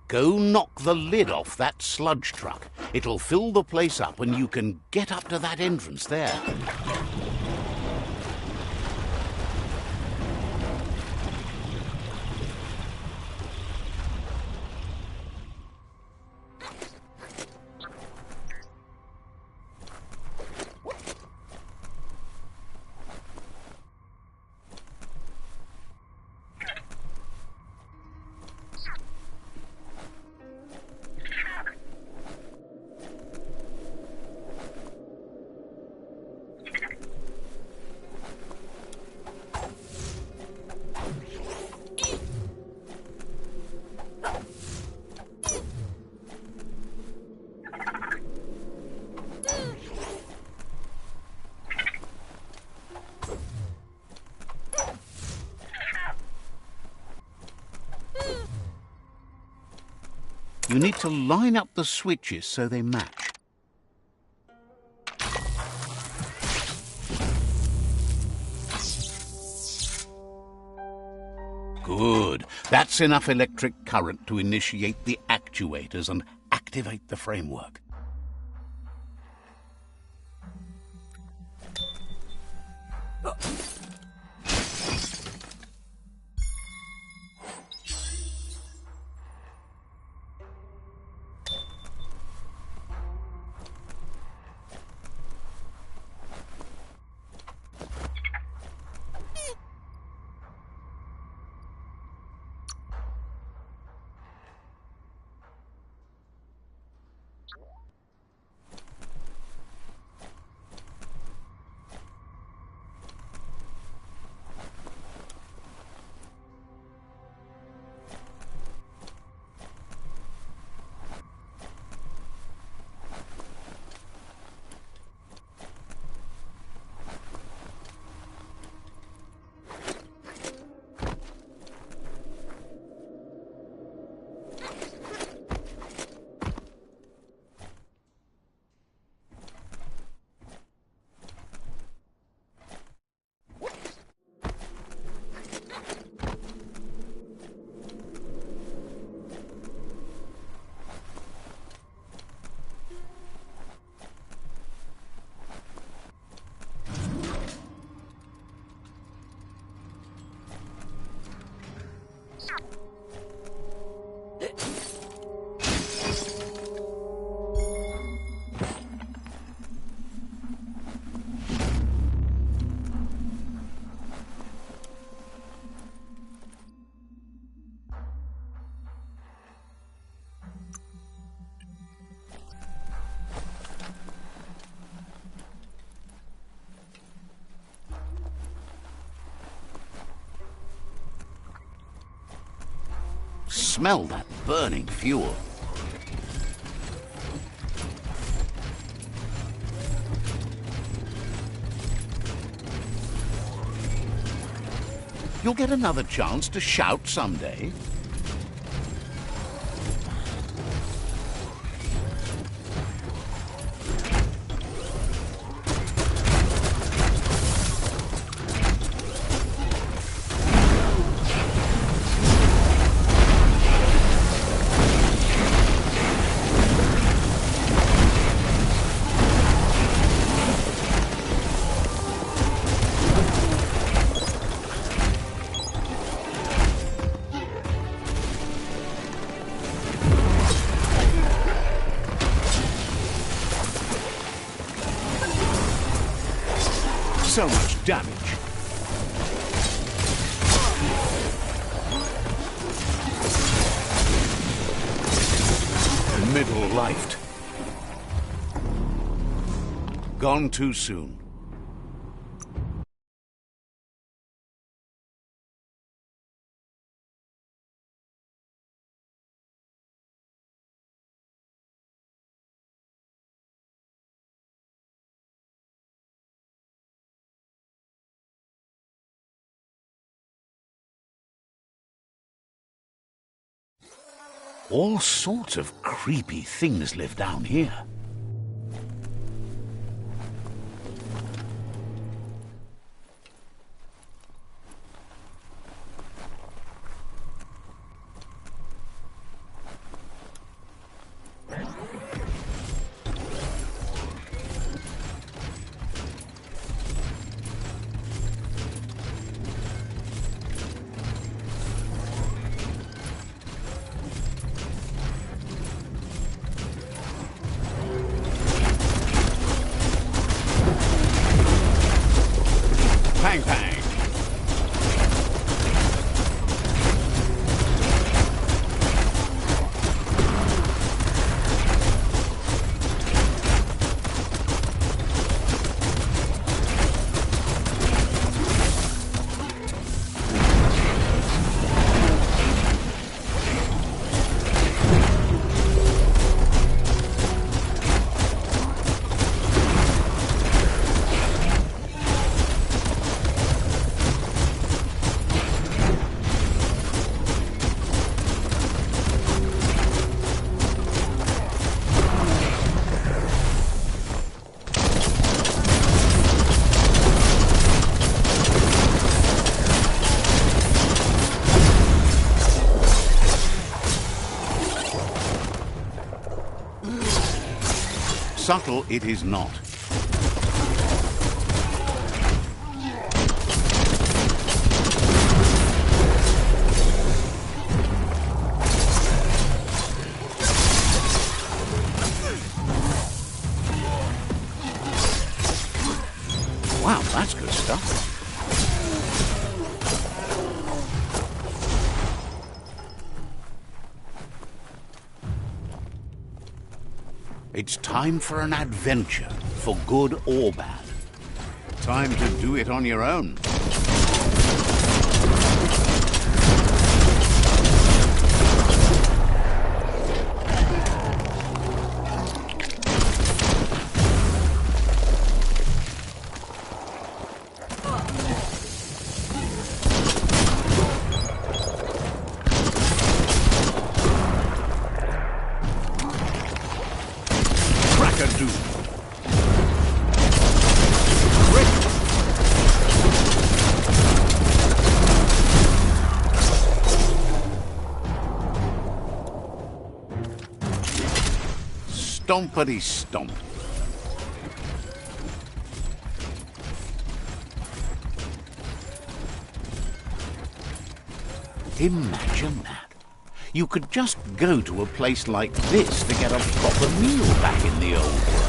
Go knock the lid off that sludge truck. It'll fill the place up and you can get up to that entrance there. You need to line up the switches so they match. Good. That's enough electric current to initiate the actuators and activate the framework. smell that burning fuel. You'll get another chance to shout someday. So much damage. Middle-lifed. Gone too soon. All sorts of creepy things live down here. Pang, pang. Subtle it is not. Wow, that's good stuff. It's time for an adventure, for good or bad. Time to do it on your own. Stompity stomp. Imagine that. You could just go to a place like this to get a proper meal back in the old world.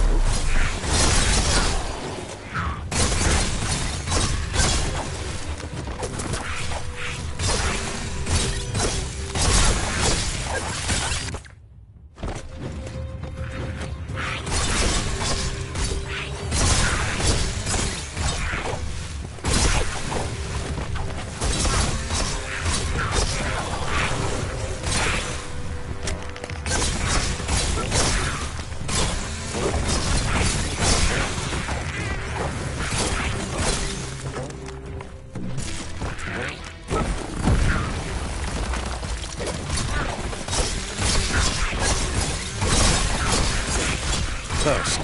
first.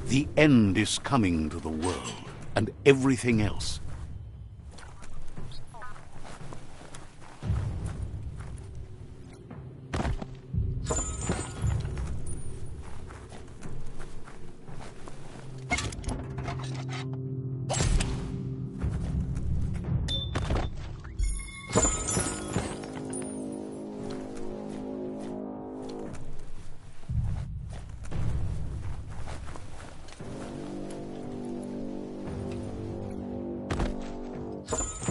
The end is coming to the world, and everything else.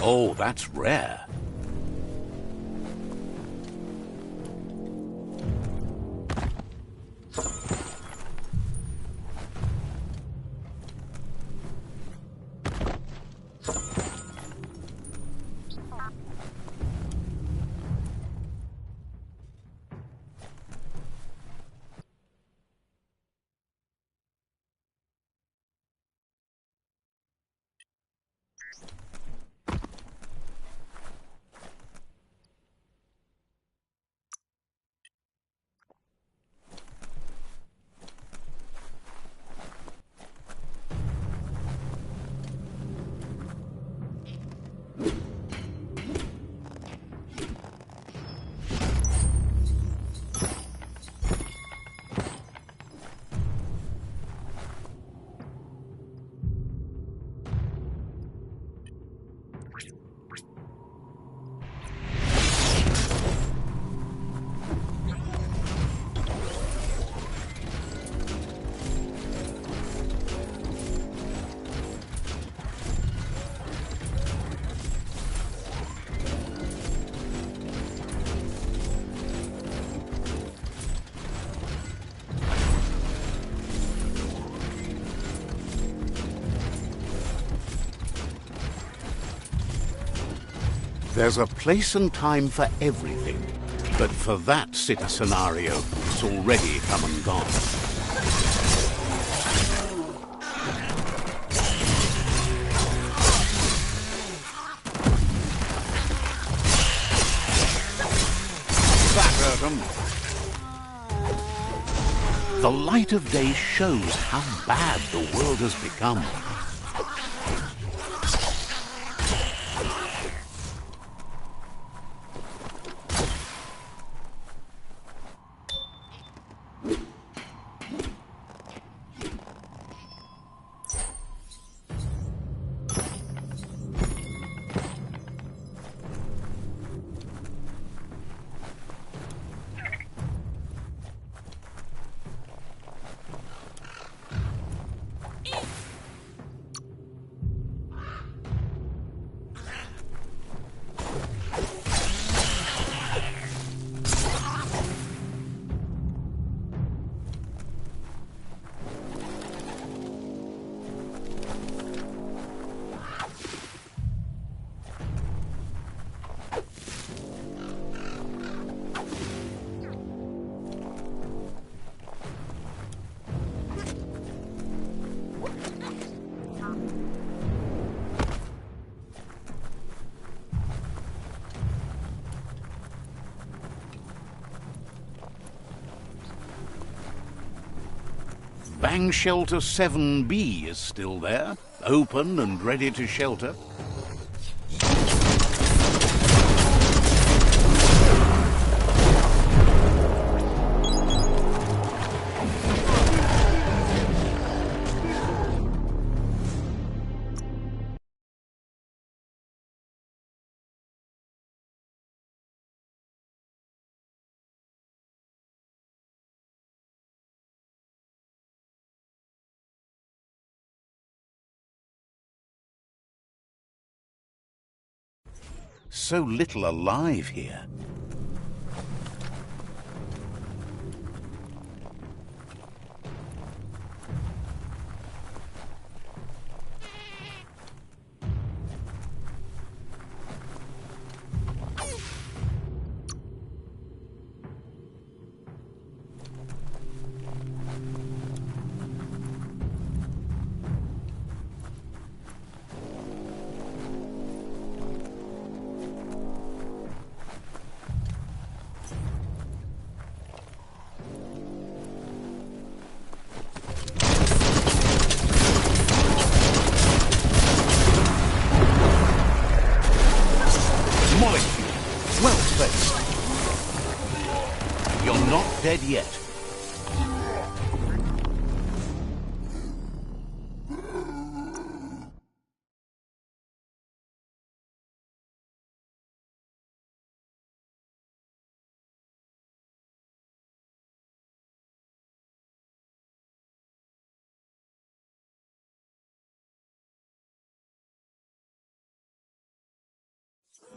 Oh, that's rare. There's a place and time for everything, but for that city scenario, it's already come and gone. That hurt 'em. The light of day shows how bad the world has become. Bang Shelter 7B is still there, open and ready to shelter. So little alive here. You're not dead yet.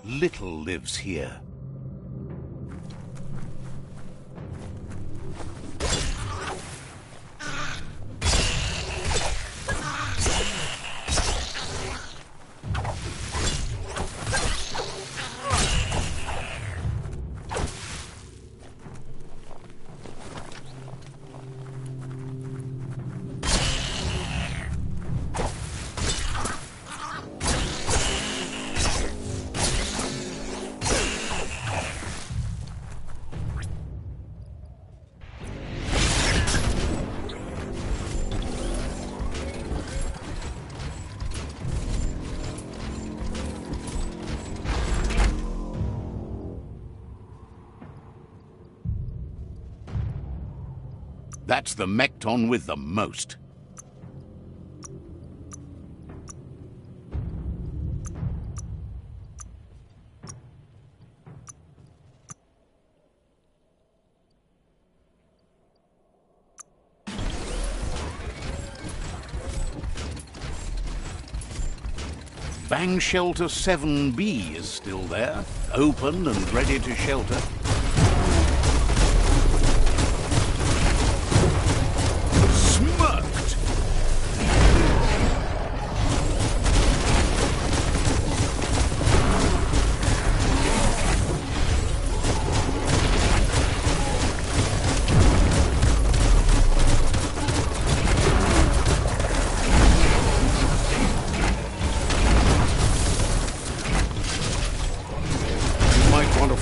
Little lives here. That's the Mekton with the most. Bang Shelter 7B is still there, open and ready to shelter.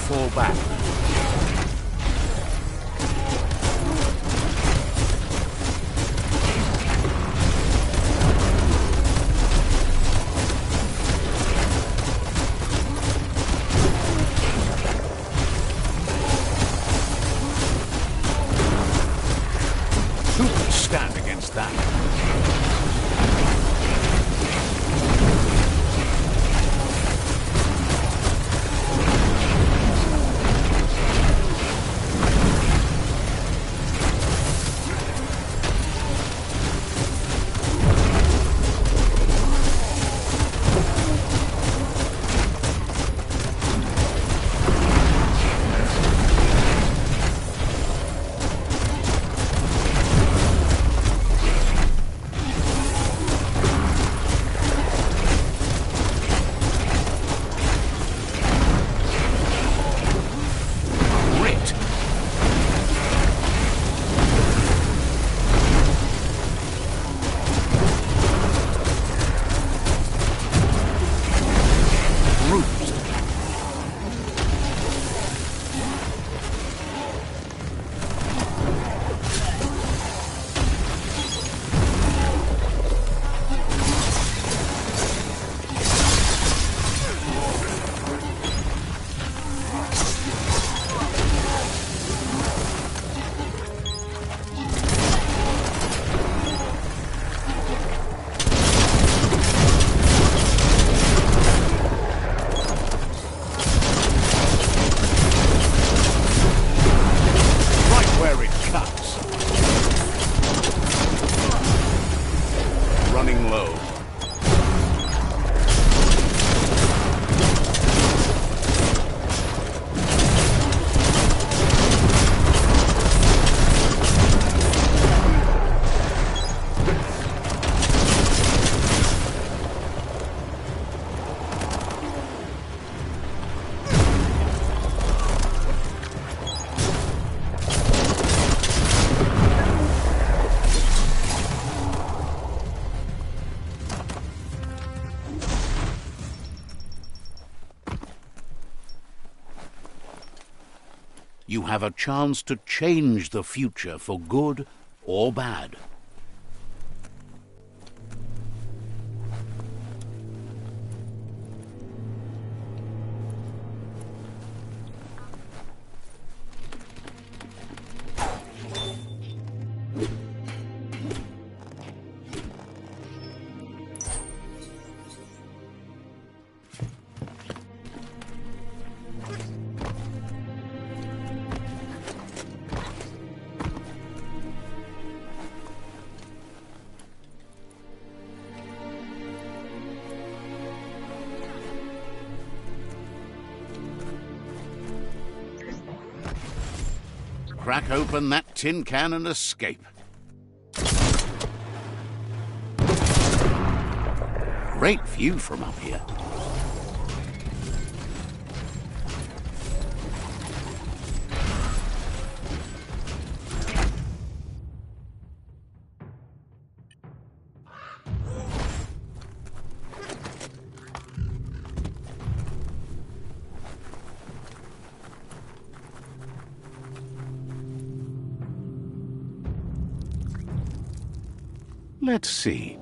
Fall back. Who can stand against that? You have a chance to change the future for good or bad. Crack open that tin can and escape. Great view from up here. Let's see.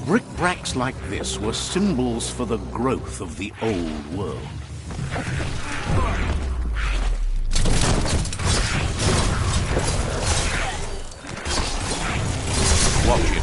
Brick-bracks like this were symbols for the growth of the old world. Watch it.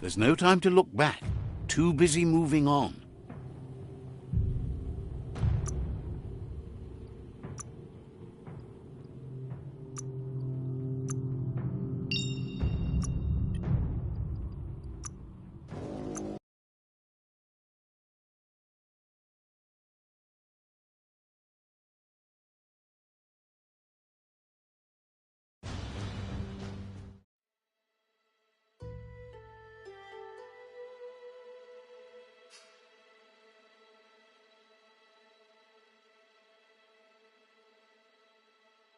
There's no time to look back. Too busy moving on.